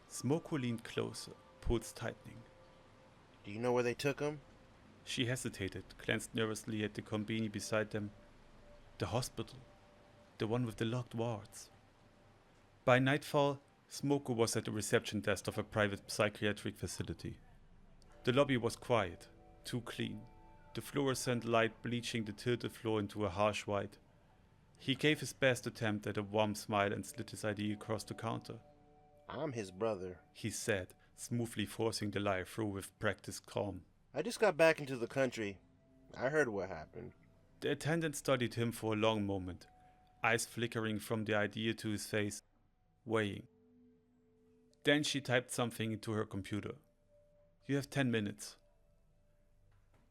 Smoko leaned closer, pulse tightening. Do you know where they took him? She hesitated, glanced nervously at the combini beside them. The hospital. The one with the locked wards. By nightfall, Smoko was at the reception desk of a private psychiatric facility. The lobby was quiet, too clean, the fluorescent light bleaching the tilted floor into a harsh white. He gave his best attempt at a warm smile and slid his ID across the counter. I'm his brother, he said, smoothly forcing the lie through with practiced calm. I just got back into the country. I heard what happened. The attendant studied him for a long moment, eyes flickering from the idea to his face, weighing. Then she typed something into her computer. "You have 10 minutes.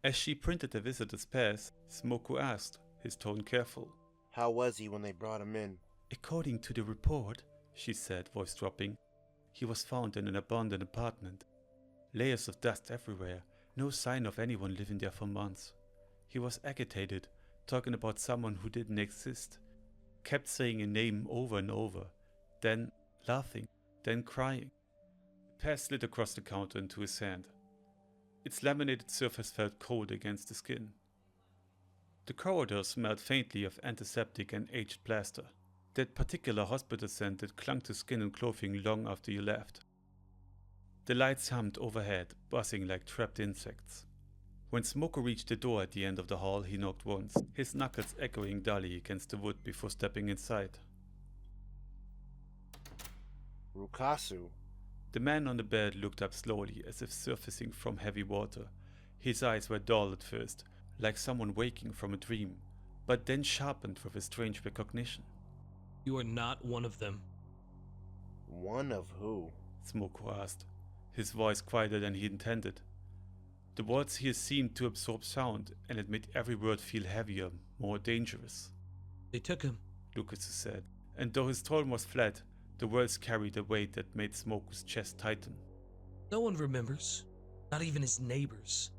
As she printed the visitor's pass, Smoko asked, his tone careful. How was he when they brought him in? "According to the report," she said, voice dropping, "he was found in an abandoned apartment. Layers of dust everywhere, no sign of anyone living there for months. He was agitated, talking about someone who didn't exist. Kept saying a name over and over, then laughing, then crying." The pass slid across the counter into his hand. Its laminated surface felt cold against the skin. The corridor smelled faintly of antiseptic and aged plaster, that particular hospital scent that clung to skin and clothing long after you left. The lights hummed overhead, buzzing like trapped insects. When Smoko reached the door at the end of the hall, he knocked once, his knuckles echoing dully against the wood before stepping inside. Rukasu. The man on the bed looked up slowly, as if surfacing from heavy water. His eyes were dull at first, like someone waking from a dream, but then sharpened with a strange recognition. You are not one of them. One of who? Smoko asked, his voice quieter than he intended. The words here seemed to absorb sound, and it made every word feel heavier, more dangerous. They took him. Lucas said, and though his tone was flat, the words carried a weight that made Smoko's chest tighten. No one remembers. Not even his neighbors.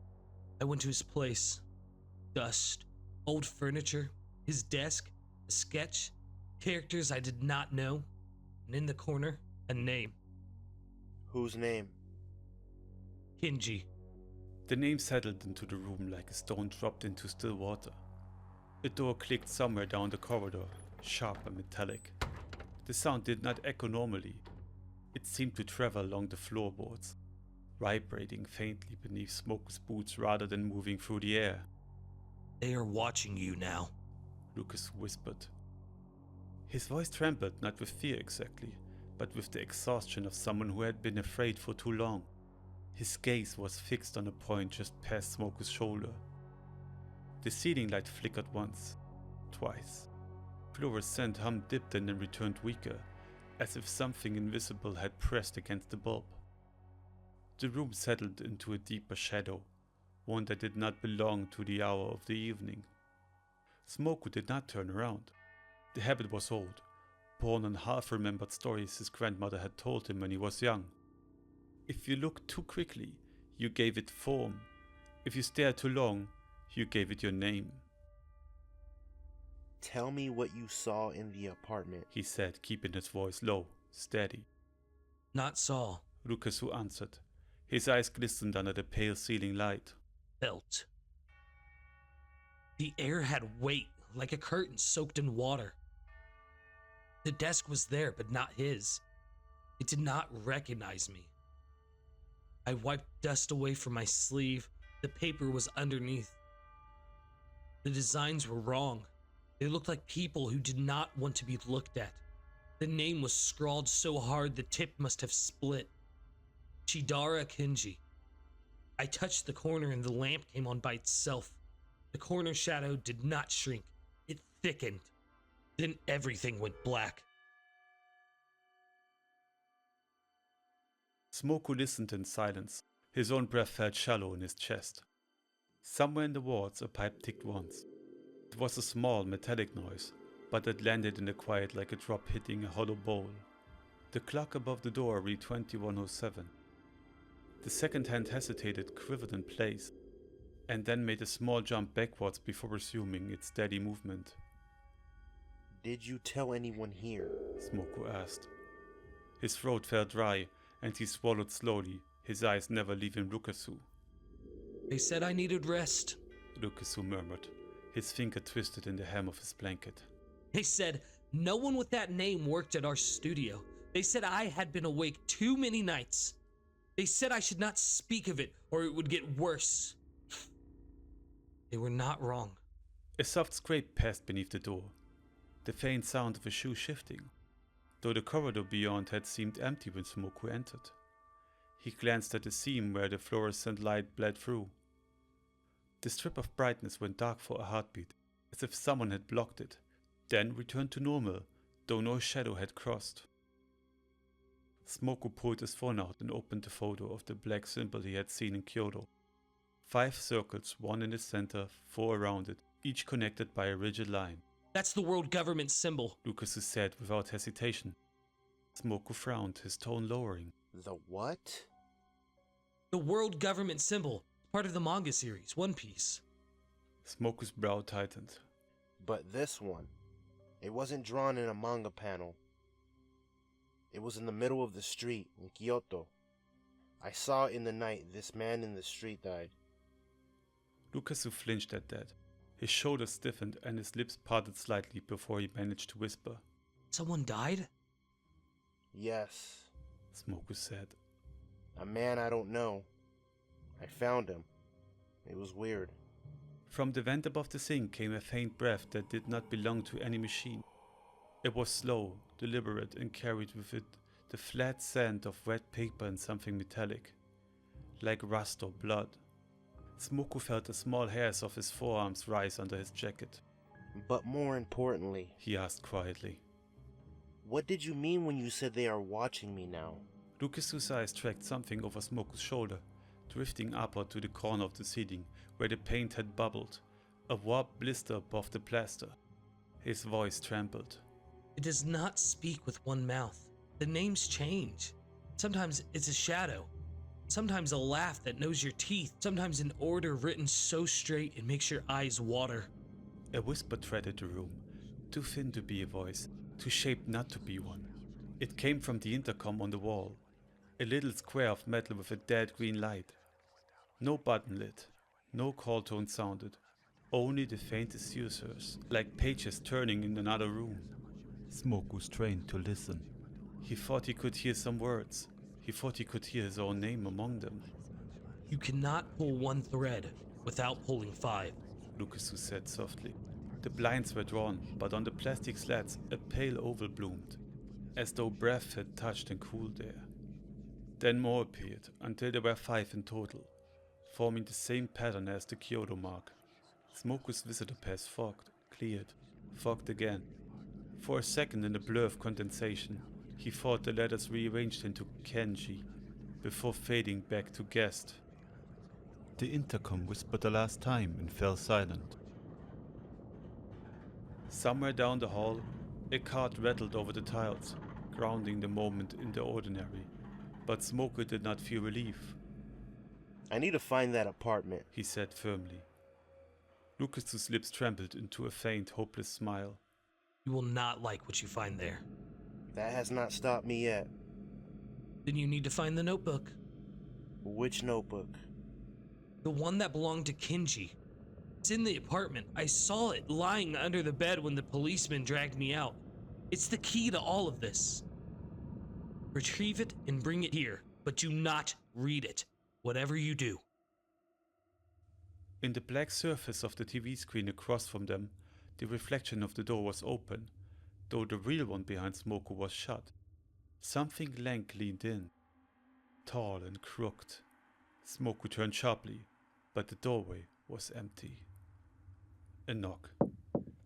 I went to his place. Dust, old furniture, his desk, a sketch, characters I did not know, and in the corner, a name. Whose name? Kinji. The name settled into the room like a stone dropped into still water. A door clicked somewhere down the corridor, sharp and metallic. The sound did not echo normally. It seemed to travel along the floorboards, vibrating faintly beneath Smoko's boots rather than moving through the air. They are watching you now, Lucas whispered. His voice trembled, not with fear exactly, but with the exhaustion of someone who had been afraid for too long. His gaze was fixed on a point just past Smoko's shoulder. The ceiling light flickered once, twice. Fluorescent hum dipped and then returned weaker, as if something invisible had pressed against the bulb. The room settled into a deeper shadow, one that did not belong to the hour of the evening. Smoko did not turn around. The habit was old, born on half-remembered stories his grandmother had told him when he was young. If you looked too quickly, you gave it form. If you stared too long, you gave it your name. Tell me what you saw in the apartment, he said, keeping his voice low, steady. Not Saul. Lukasu answered. His eyes glistened under the pale ceiling light. felt. The air had weight, like a curtain soaked in water. The desk was there, but not his. It did not recognize me. I wiped dust away from my sleeve. The paper was underneath. The designs were wrong. They looked like people who did not want to be looked at. The name was scrawled so hard the tip must have split. Chidara Kinji. I touched the corner and the lamp came on by itself. The corner shadow did not shrink. It thickened. Then everything went black. Smoku listened in silence. His own breath felt shallow in his chest. Somewhere in the walls a pipe ticked once. It was a small metallic noise, but it landed in the quiet like a drop hitting a hollow bowl. The clock above the door read 21:07. The second hand hesitated, quivered in place, and then made a small jump backwards before resuming its steady movement. Did you tell anyone here? Smoku asked. His throat felt dry, and he swallowed slowly, his eyes never leaving Rukasu. They said I needed rest. Rukasu murmured, his finger twisted in the hem of his blanket. They said no one with that name worked at our studio. They said I had been awake too many nights. They said I should not speak of it or it would get worse. They were not wrong. A soft scrape passed beneath the door, the faint sound of a shoe shifting, though the corridor beyond had seemed empty when Smoku entered. He glanced at the seam where the fluorescent light bled through. The strip of brightness went dark for a heartbeat, as if someone had blocked it, then returned to normal, though no shadow had crossed. Smoku pulled his phone out and opened the photo of the black symbol he had seen in Kyoto. 5 circles, 1 in the center, 4 around it, each connected by a rigid line. That's the world government symbol, Lucasu said without hesitation. Smoku frowned, his tone lowering. The what? The world government symbol, part of the manga series, One Piece. Smoku's brow tightened. But this one, it wasn't drawn in a manga panel. It was in the middle of the street in Kyoto. I saw it in the night this man in the street died. Lucasu flinched at that. His shoulders stiffened and his lips parted slightly before he managed to whisper. Someone died? Yes. Smoku said. A man I don't know. I found him. It was weird. From the vent above the sink came a faint breath that did not belong to any machine. It was slow, deliberate, and carried with it the flat scent of wet paper and something metallic, like rust or blood. Smoku felt the small hairs of his forearms rise under his jacket. But more importantly, He asked quietly. what did you mean when you said they are watching me now? Lucasu's eyes tracked something over Smoku's shoulder, drifting upward to the corner of the ceiling where the paint had bubbled, a warped blister above the plaster. His voice trembled. It does not speak with one mouth. The names change. Sometimes it's a shadow. Sometimes a laugh that knows your teeth. Sometimes an order written so straight it makes your eyes water. A whisper threaded the room, too thin to be a voice, too shaped not to be one. It came from the intercom on the wall, a little square of metal with a dead green light. No button lit, no call tone sounded, only the faintest users, like pages turning in another room. Smoku strained to listen. He thought he could hear some words. He thought he could hear his own name among them. You cannot pull one thread without pulling 5. Lucasu said softly. The blinds were drawn, but on the plastic slats a pale oval bloomed, as though breath had touched and cooled there. Then more appeared, until there were 5 in total, forming the same pattern as the Kyoto mark. Smoku's visitor pass fogged, cleared, fogged again. For a second in the blur of condensation, he thought the letters rearranged into Kenji, before fading back to guest. The intercom whispered the last time and fell silent. Somewhere down the hall, a cart rattled over the tiles, grounding the moment in the ordinary. But Smoku did not feel relief. I need to find that apartment, He said firmly. Lucas's lips trembled into a faint, hopeless smile. You will not like what you find there. That has not stopped me yet. Then you need to find the notebook. Which notebook? The one that belonged to Kinji. It's in the apartment. I saw it lying under the bed when the policeman dragged me out. It's the key to all of this. Retrieve it and bring it here, but do not read it, whatever you do. In the black surface of the TV screen across from them, the reflection of the door was open, though the real one behind Smoko was shut. Something lank leaned in, tall and crooked. Smoko turned sharply, but the doorway was empty. A knock.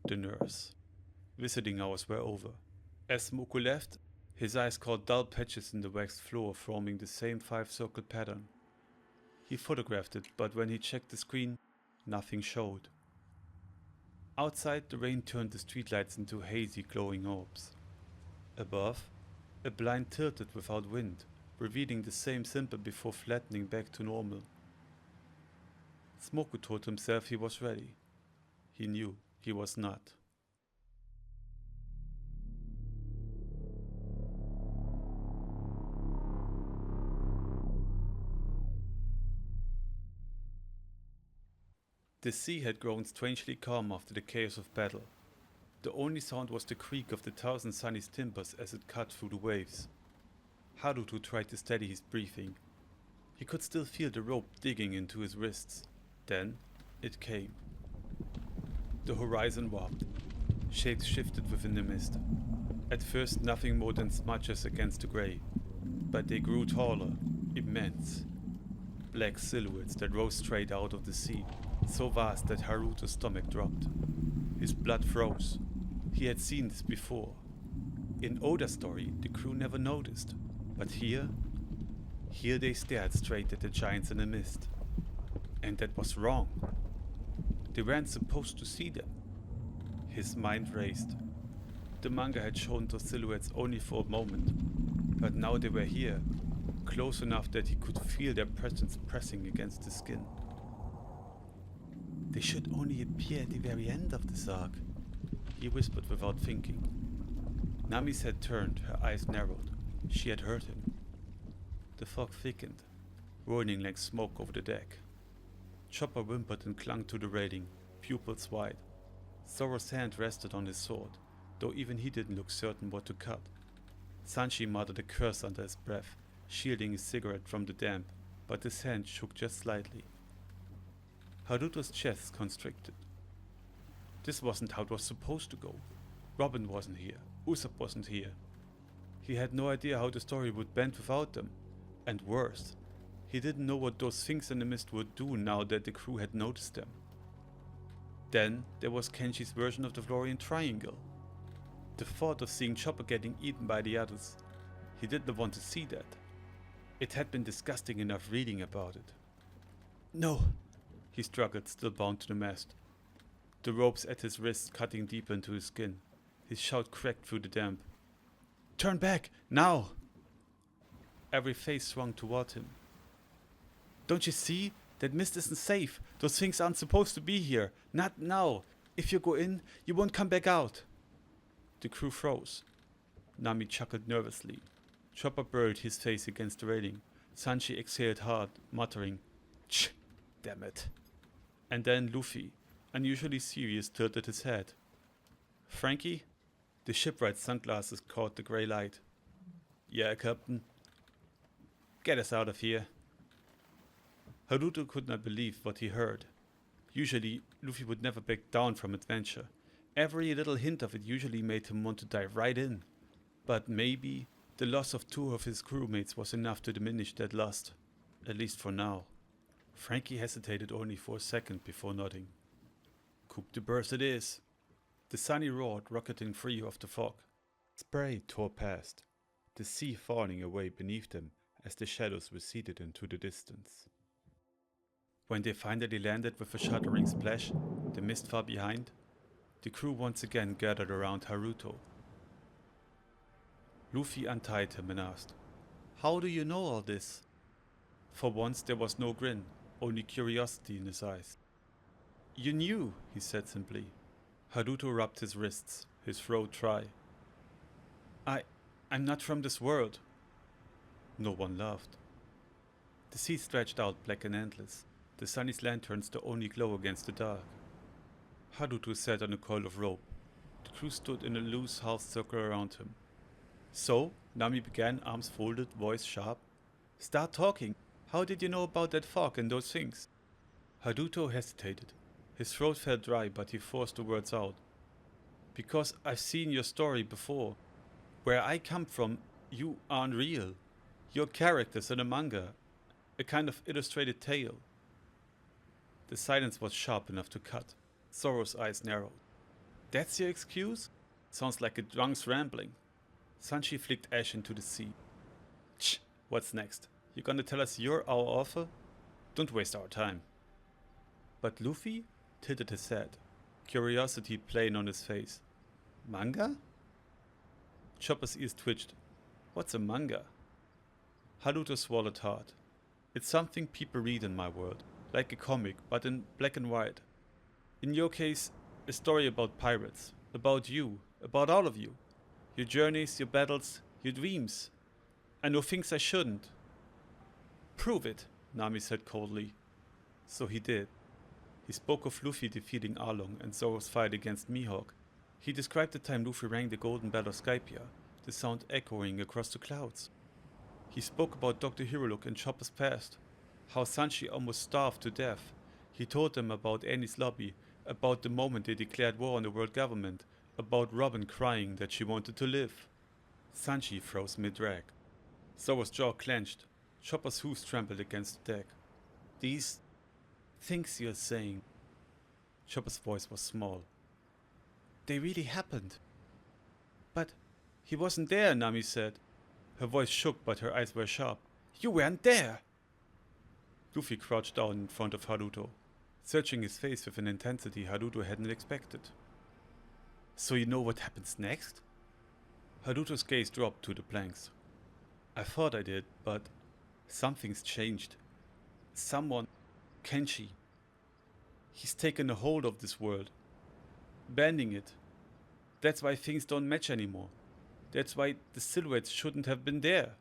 The nurse. Visiting hours were over. As Smoko left, his eyes caught dull patches in the waxed floor forming the same 5-circle pattern. He photographed it, but when he checked the screen, nothing showed. Outside, the rain turned the streetlights into hazy glowing orbs. Above, a blind tilted without wind, revealing the same symbol before flattening back to normal. Smoko told himself he was ready. He knew he was not. The sea had grown strangely calm after the chaos of battle. The only sound was the creak of the Thousand Sunny's timbers as it cut through the waves. Haruto tried to steady his breathing. He could still feel the rope digging into his wrists. Then it came. The horizon warped. Shapes shifted within the mist. At first nothing more than smudges against the grey, but they grew taller, immense. Black silhouettes that rose straight out of the sea, so vast that Haruto's stomach dropped. His blood froze. He had seen this before. In Oda's story, the crew never noticed, but here they stared straight at the giants in the mist. And that was wrong. They weren't supposed to see them. His mind raced. The manga had shown those silhouettes only for a moment, but now they were here, close enough that he could feel their presence pressing against his skin. They should only appear at the very end of this arc, he whispered without thinking. Nami's head turned, her eyes narrowed. She had heard him. The fog thickened, rolling like smoke over the deck. Chopper whimpered and clung to the railing, pupils wide. Zoro's hand rested on his sword, though even he didn't look certain what to cut. Sanji muttered a curse under his breath, shielding his cigarette from the damp, but his hand shook just slightly. Haruto's chest constricted. This wasn't how it was supposed to go. Robin wasn't here. Usopp wasn't here. He had no idea how the story would bend without them. And worse, he didn't know what those things in the mist would do now that the crew had noticed them. Then there was Kenji's version of the Florian Triangle. The thought of seeing Chopper getting eaten by the others. He didn't want to see that. It had been disgusting enough reading about it. No! He struggled, still bound to the mast. The ropes at his wrists cutting deeper into his skin. His shout cracked through the damp. Turn back! Now! Every face swung toward him. Don't you see? That mist isn't safe. Those things aren't supposed to be here. Not now. If you go in, you won't come back out. The crew froze. Nami chuckled nervously. Chopper buried his face against the railing. Sanji exhaled hard, muttering, "Ch, damn it." And then Luffy, unusually serious, tilted his head. Frankie? The shipwright's sunglasses caught the grey light. Yeah, Captain. Get us out of here. Haruto could not believe what he heard. Usually, Luffy would never back down from adventure. Every little hint of it usually made him want to dive right in. But maybe the loss of 2 of his crewmates was enough to diminish that lust, at least for now. Frankie hesitated only for a second before nodding. Coup de burst it is. The Sunny roared, rocketing free of the fog. Spray tore past, the sea falling away beneath them as the shadows receded into the distance. When they finally landed with a shuddering splash, the mist far behind, the crew once again gathered around Haruto. Luffy untied him and asked, "How do you know all this?" For once there was no grin, only curiosity in his eyes. "You knew," he said simply. Haruto rubbed his wrists, his throat dry. I'm not from this world." No one laughed. The sea stretched out black and endless. the Sunny's lanterns the only glow against the dark. Haruto sat on a coil of rope. The crew stood in a loose half circle around him. So, Nami began, arms folded, voice sharp. Start talking. How did you know about that fog and those things? Haruto hesitated. His throat felt dry, but he forced the words out. Because I've seen your story before. Where I come from, you aren't real. You're characters in a manga. A kind of illustrated tale. The silence was sharp enough to cut. Zoro's eyes narrowed. That's your excuse? Sounds like a drunk's rambling. Sanji flicked ash into the sea. Tch, what's next? You gonna tell us you're our author? Don't waste our time. But Luffy tilted his head, curiosity plain on his face. Manga? Chopper's ears twitched. What's a manga? Haruto swallowed hard. It's something people read in my world, like a comic, but in black and white. In your case, a story about pirates, about you, about all of you. Your journeys, your battles, your dreams. I know things I shouldn't. Prove it, Nami said coldly. So he did. He spoke of Luffy defeating Arlong and Zoro's fight against Mihawk. He described the time Luffy rang the golden bell of Skypiea, the sound echoing across the clouds. He spoke about Dr. Hiruluk and Chopper's past, how Sanji almost starved to death. He told them about Annie's lobby, about the moment they declared war on the world government, about Robin crying that she wanted to live. Sanji froze mid-drag. Zoro's jaw clenched. Chopper's hooves trampled against the deck. These things you're saying. Chopper's voice was small. They really happened. But he wasn't there, Nami said. Her voice shook, but her eyes were sharp. You weren't there! Luffy crouched down in front of Haruto, searching his face with an intensity Haruto hadn't expected. So you know what happens next? Haruto's gaze dropped to the planks. I thought I did, but something's changed. Someone, Kenshi. He's taken a hold of this world, bending it. That's why things don't match anymore. That's why the silhouettes shouldn't have been there.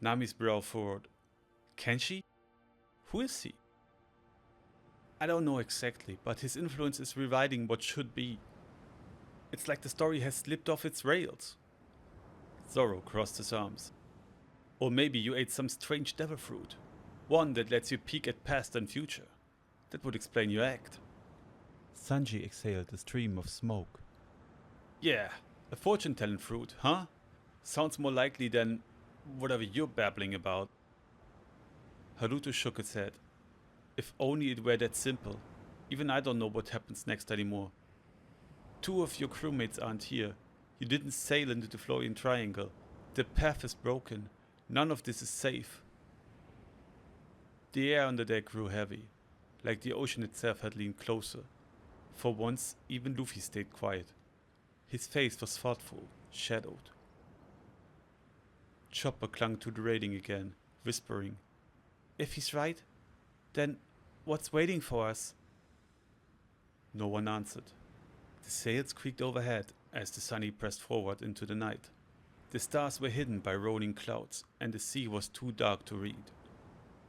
Nami's brow furrowed. Kenshi? Who is he? I don't know exactly, but his influence is rewriting what should be. It's like the story has slipped off its rails. Zoro crossed his arms. Or maybe you ate some strange devil fruit. One that lets you peek at past and future. That would explain your act. Sanji exhaled a stream of smoke. Yeah, a fortune-telling fruit, huh? Sounds more likely than whatever you're babbling about. Haruto shook his head. If only it were that simple. Even I don't know what happens next anymore. 2 of your crewmates aren't here. You didn't sail into the Florian Triangle. The path is broken. None of this is safe. The air under deck grew heavy, like the ocean itself had leaned closer. For once, even Luffy stayed quiet. His face was thoughtful, shadowed. Chopper clung to the railing again, whispering, If he's right, then what's waiting for us? No one answered. The sails creaked overhead as the Sunny pressed forward into the night. The stars were hidden by rolling clouds, and the sea was too dark to read.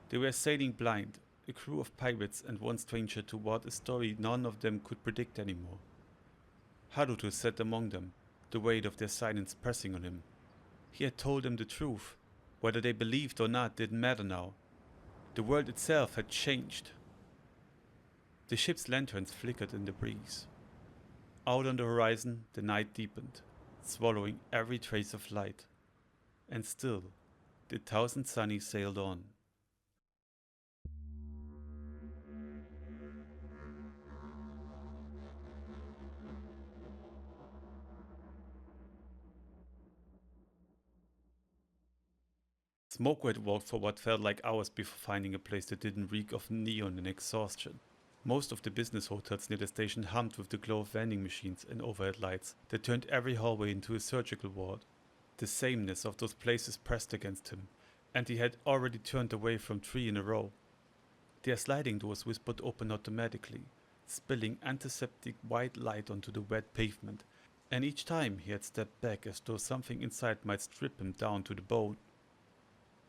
They were sailing blind, a crew of pirates and one stranger toward a story none of them could predict anymore. Haruto sat among them, the weight of their silence pressing on him. He had told them the truth. Whether they believed or not didn't matter now. The world itself had changed. The ship's lanterns flickered in the breeze. Out on the horizon, the night deepened, swallowing every trace of light. And still, the 1,000 Sunny sailed on. Smoke had walked for what felt like hours before finding a place that didn't reek of neon and exhaustion. Most of the business hotels near the station hummed with the glow of vending machines and overhead lights that turned every hallway into a surgical ward. The sameness of those places pressed against him, and he had already turned away from 3 in a row. Their sliding doors whispered open automatically, spilling antiseptic white light onto the wet pavement, and each time he had stepped back as though something inside might strip him down to the bone.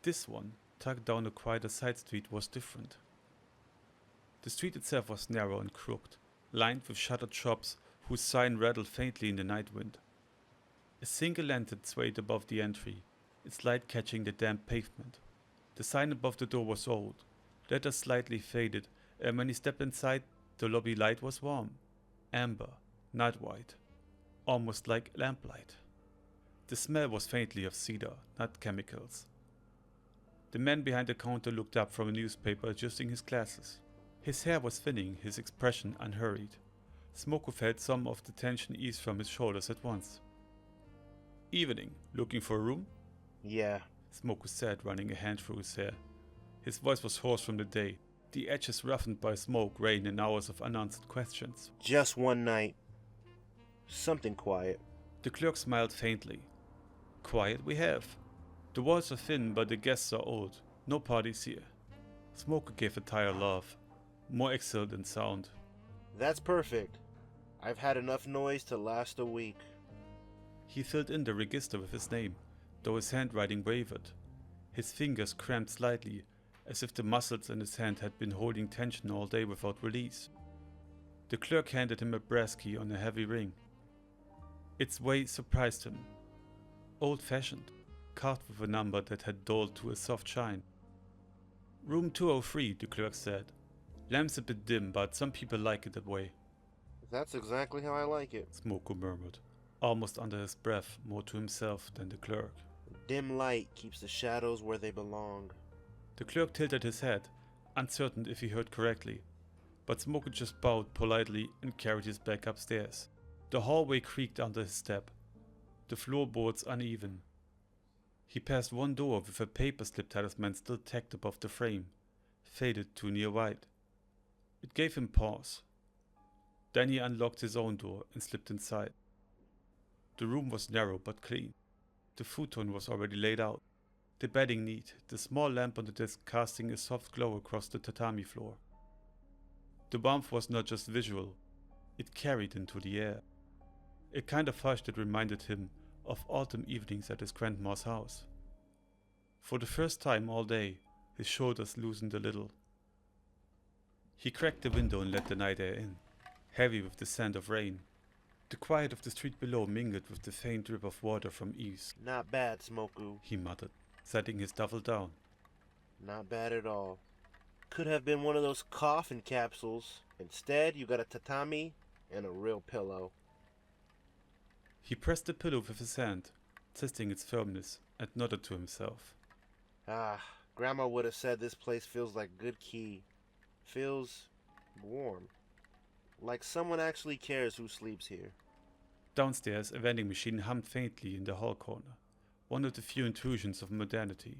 This one tucked down a quieter side street was different. The street itself was narrow and crooked, lined with shuttered shops whose sign rattled faintly in the night wind. A single lantern swayed above the entry, its light catching the damp pavement. The sign above the door was old, letters slightly faded, and when he stepped inside, the lobby light was warm, amber, not white, almost like lamplight. The smell was faintly of cedar, not chemicals. The man behind the counter looked up from a newspaper, adjusting his glasses. His hair was thinning, his expression unhurried. Smoko felt some of the tension ease from his shoulders at once. "Evening. Looking for a room?" Yeah. Smoko said, running a hand through his hair. His voice was hoarse from the day, the edges roughened by smoke, rain, and hours of unanswered questions. Just one night. Something quiet. The clerk smiled faintly. "Quiet we have. The walls are thin, but the guests are old. No parties here." Smoko gave a tired laugh, more exhaled than sound. That's perfect. I've had enough noise to last a week. He filled in the register with his name, though his handwriting wavered. His fingers cramped slightly, as if the muscles in his hand had been holding tension all day without release. The clerk handed him a brass key on a heavy ring. Its weight surprised him. Old-fashioned, carved with a number that had dulled to a soft shine. "Room 203, the clerk said. "Lamp's a bit dim, but some people like it that way." That's exactly how I like it. Smoko murmured, almost under his breath, more to himself than the clerk. Dim light keeps the shadows where they belong. The clerk tilted his head, uncertain if he heard correctly, but Smoko just bowed politely and carried his bag upstairs. The hallway creaked under his step, the floorboards uneven. He passed one door with a paper slip talisman still tacked above the frame, faded to near white. It gave him pause. Then he unlocked his own door and slipped inside. The room was narrow but clean. The futon was already laid out, the bedding neat, the small lamp on the desk casting a soft glow across the tatami floor. The warmth was not just visual, it carried into the air. A kind of hush that reminded him of autumn evenings at his grandma's house. For the first time all day, his shoulders loosened a little. He cracked the window and let the night air in, heavy with the scent of rain. The quiet of the street below mingled with the faint drip of water from eaves. Not bad, Smoku. He muttered, setting his duffel down. Not bad at all. Could have been one of those coffin capsules. Instead, you got a tatami and a real pillow. He pressed the pillow with his hand, testing its firmness, and nodded to himself. Grandma would have said this place feels like good key. Feels warm. Like someone actually cares who sleeps here. Downstairs, a vending machine hummed faintly in the hall corner, one of the few intrusions of modernity.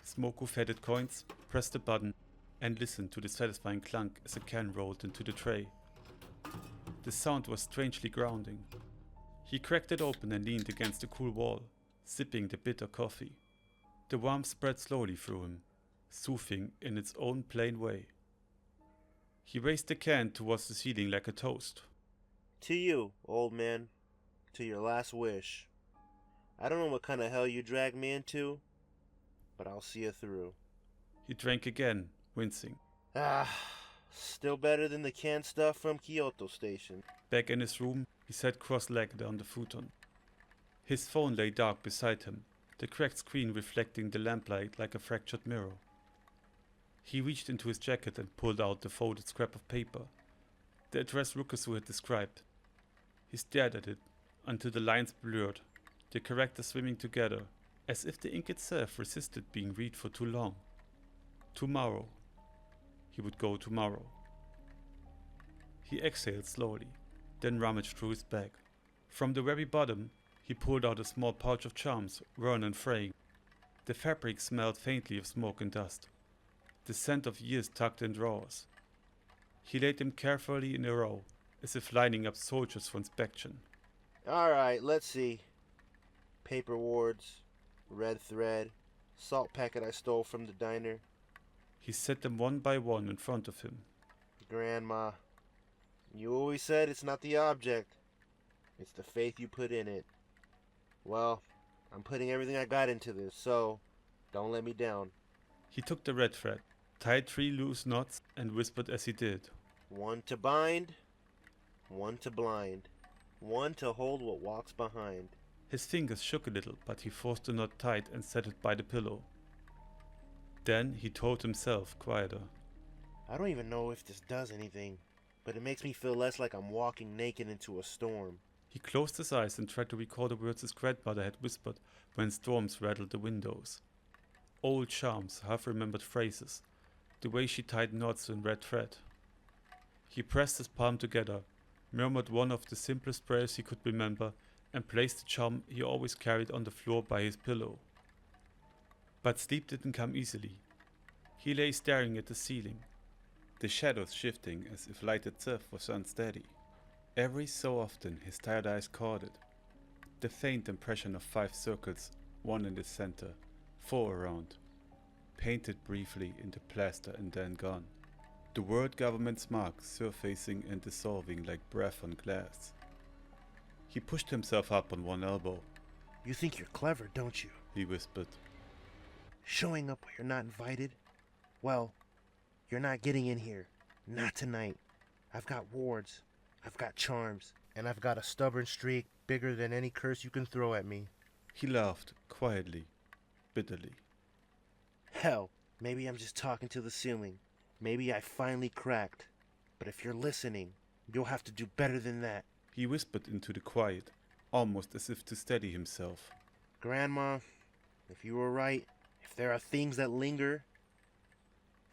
Smoko fetted coins, pressed a button, and listened to the satisfying clunk as a can rolled into the tray. The sound was strangely grounding. He cracked it open and leaned against the cool wall, sipping the bitter coffee. The warmth spread slowly through him, soothing in its own plain way. He raised the can towards the ceiling like a toast. To you, old man. To your last wish. I don't know what kind of hell you dragged me into, but I'll see you through. He drank again, wincing. Still better than the canned stuff from Kyoto Station. Back in his room, he sat cross-legged on the futon. His phone lay dark beside him, the cracked screen reflecting the lamplight like a fractured mirror. He reached into his jacket and pulled out the folded scrap of paper, the address Rukasu had described. He stared at it until the lines blurred, the characters swimming together, as if the ink itself resisted being read for too long. Tomorrow. He would go tomorrow. He exhaled slowly, then rummaged through his bag. From the very bottom, he pulled out a small pouch of charms, worn and fraying. The fabric smelled faintly of smoke and dust, the scent of years tucked in drawers. He laid them carefully in a row, as if lining up soldiers for inspection. Alright, let's see. Paper wards, red thread, salt packet I stole from the diner. He set them one by one in front of him. Grandma, you always said it's not the object, it's the faith you put in it. Well, I'm putting everything I got into this, so don't let me down. He took the red thread, tied 3 loose knots, and whispered as he did. One to bind, one to blind, one to hold what walks behind. His fingers shook a little, but he forced the knot tight and set it by the pillow. Then he told himself, quieter. I don't even know if this does anything, but it makes me feel less like I'm walking naked into a storm. He closed his eyes and tried to recall the words his grandmother had whispered when storms rattled the windows. Old charms, half-remembered phrases, the way she tied knots in red thread. He pressed his palm together, murmured one of the simplest prayers he could remember, and placed the charm he always carried on the floor by his pillow. But sleep didn't come easily. He lay staring at the ceiling, the shadows shifting as if light itself was unsteady. Every so often his tired eyes caught it, the faint impression of 5 circles, 1 in the center, 4 around, painted briefly into plaster and then gone. The word government's mark surfacing and dissolving like breath on glass. He pushed himself up on one elbow. You think you're clever, don't you? He whispered. Showing up where you're not invited? Well, you're not getting in here. Not tonight. I've got wards. I've got charms. And I've got a stubborn streak bigger than any curse you can throw at me. He laughed, quietly, bitterly. Hell, maybe I'm just talking to the ceiling. Maybe I finally cracked. But if you're listening, you'll have to do better than that. He whispered into the quiet, almost as if to steady himself. Grandma, if you were right, if there are things that linger,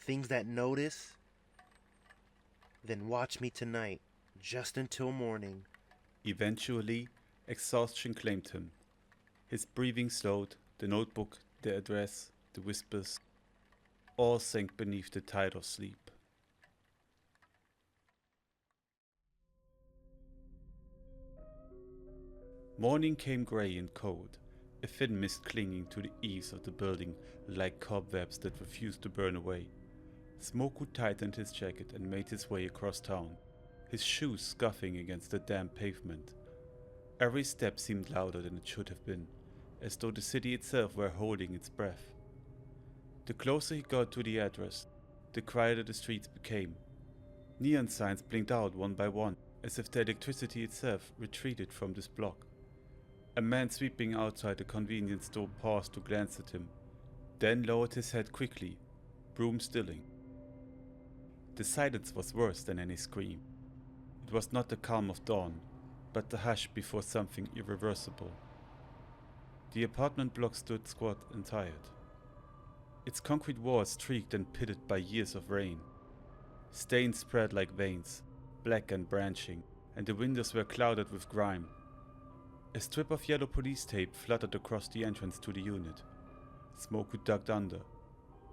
things that notice, then watch me tonight, just until morning. Eventually, exhaustion claimed him. His breathing slowed, the notebook, the address, the whispers, all sank beneath the tide of sleep. Morning came grey and cold, a thin mist clinging to the eaves of the building like cobwebs that refused to burn away. Smoku tightened his jacket and made his way across town, his shoes scuffing against the damp pavement. Every step seemed louder than it should have been, as though the city itself were holding its breath. The closer he got to the address, the quieter the streets became. Neon signs blinked out one by one, as if the electricity itself retreated from this block. A man sweeping outside a convenience store paused to glance at him, then lowered his head quickly, broom stilling. The silence was worse than any scream. It was not the calm of dawn, but the hush before something irreversible. The apartment block stood squat and tired. Its concrete walls streaked and pitted by years of rain. Stains spread like veins, black and branching, and the windows were clouded with grime. A strip of yellow police tape fluttered across the entrance to the unit. Smoku ducked under,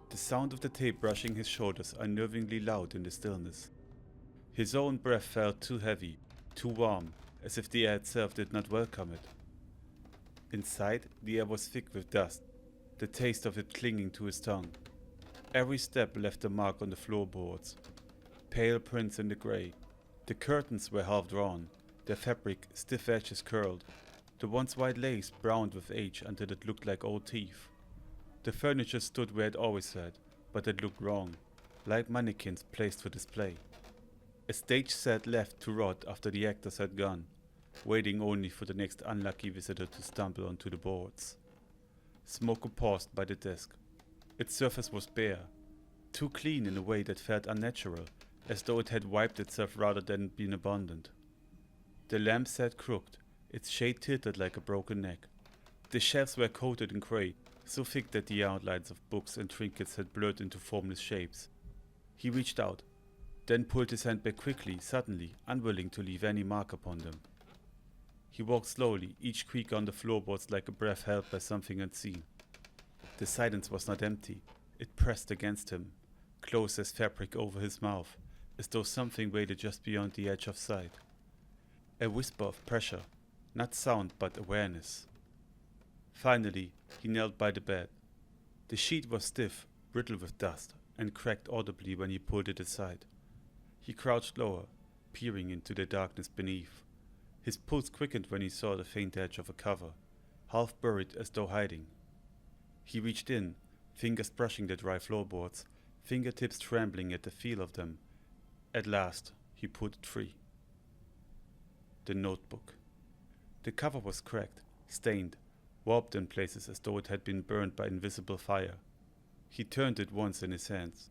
the sound of the tape brushing his shoulders unnervingly loud in the stillness. His own breath felt too heavy, too warm, as if the air itself did not welcome it. Inside, the air was thick with dust, the taste of it clinging to his tongue. Every step left a mark on the floorboards, pale prints in the grey. The curtains were half drawn, their fabric stiff edges curled, the once white lace browned with age until it looked like old teeth. The furniture stood where it always had, but it looked wrong, like mannequins placed for display. A stage set left to rot after the actors had gone, waiting only for the next unlucky visitor to stumble onto the boards. Smoku paused by the desk. Its surface was bare, too clean in a way that felt unnatural, as though it had wiped itself rather than been abundant. The lamp sat crooked, its shade tilted like a broken neck. The shelves were coated in grey, so thick that the outlines of books and trinkets had blurred into formless shapes. He reached out, then pulled his hand back quickly, suddenly, unwilling to leave any mark upon them. He walked slowly, each creak on the floorboards like a breath held by something unseen. The silence was not empty. It pressed against him, close as fabric over his mouth, as though something waited just beyond the edge of sight. A whisper of pressure, not sound but awareness. Finally, he knelt by the bed. The sheet was stiff, brittle with dust, and cracked audibly when he pulled it aside. He crouched lower, peering into the darkness beneath. His pulse quickened when he saw the faint edge of a cover, half buried as though hiding. He reached in, fingers brushing the dry floorboards, fingertips trembling at the feel of them. At last, he pulled it free. The notebook. The cover was cracked, stained, warped in places as though it had been burned by invisible fire. He turned it once in his hands,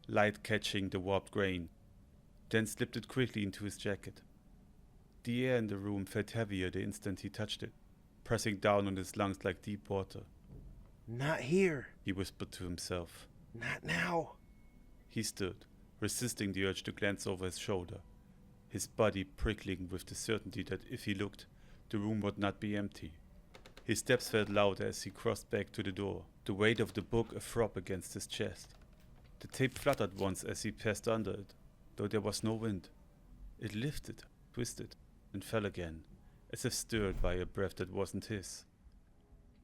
light catching the warped grain, then slipped it quickly into his jacket. The air in the room felt heavier the instant he touched it, pressing down on his lungs like deep water. Not here. He whispered to himself. Not now. He stood, resisting the urge to glance over his shoulder, his body prickling with the certainty that if he looked, the room would not be empty. His steps felt louder as he crossed back to the door, the weight of the book a throb against his chest. The tape fluttered once as he passed under it, though there was no wind. It lifted, twisted, and fell again, as if stirred by a breath that wasn't his.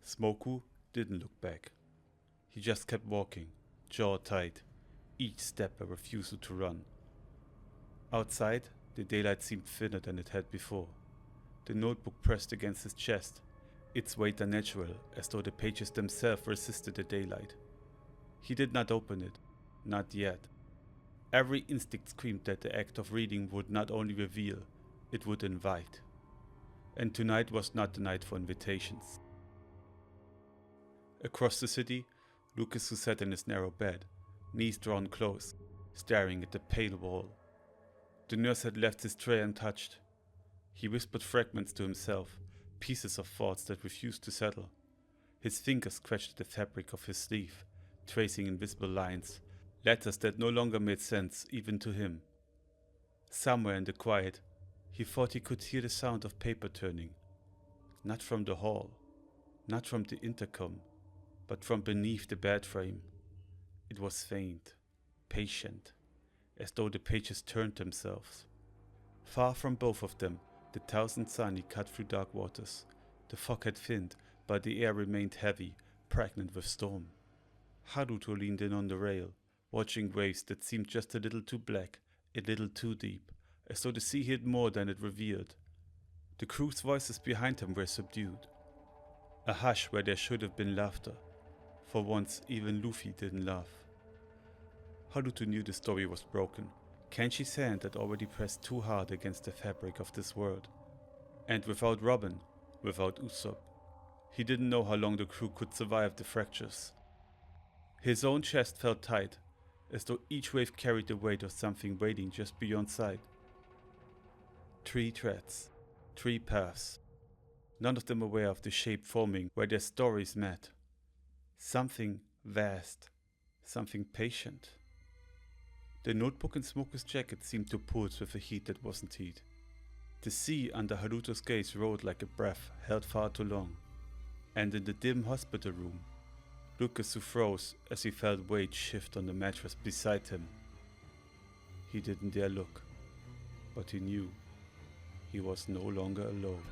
Smoku didn't look back. He just kept walking, jaw tight, each step a refusal to run. Outside, the daylight seemed thinner than it had before. The notebook pressed against his chest, its weight unnatural, as though the pages themselves resisted the daylight. He did not open it, not yet. Every instinct screamed that the act of reading would not only reveal, it would invite. And tonight was not the night for invitations. Across the city, Lucas sat in his narrow bed, knees drawn close, staring at the pale wall. The nurse had left his tray untouched. He whispered fragments to himself, pieces of thoughts that refused to settle. His fingers scratched the fabric of his sleeve, tracing invisible lines, letters that no longer made sense even to him. Somewhere in the quiet, he thought he could hear the sound of paper turning. Not from the hall, not from the intercom, but from beneath the bed frame. It was faint, patient, as though the pages turned themselves. Far from both of them, the thousand sunny cut through dark waters. The fog had thinned, but the air remained heavy, pregnant with storm. Haruto leaned in on the rail, watching waves that seemed just a little too black, a little too deep, as though the sea hid more than it revealed. The crew's voices behind him were subdued. A hush where there should have been laughter. For once, even Luffy didn't laugh. Haruto knew the story was broken. Kenshi's hand had already pressed too hard against the fabric of this world. And without Robin, without Usopp, he didn't know how long the crew could survive the fractures. His own chest felt tight, as though each wave carried the weight of something waiting just beyond sight. 3 threads, 3 paths, none of them aware of the shape forming where their stories met. Something vast, something patient. The notebook in Smoker's jacket seemed to pulse with a heat that wasn't heat. The sea under Haruto's gaze rolled like a breath held far too long. And in the dim hospital room, Lucas froze as he felt weight shift on the mattress beside him. He didn't dare look, but he knew he was no longer alone.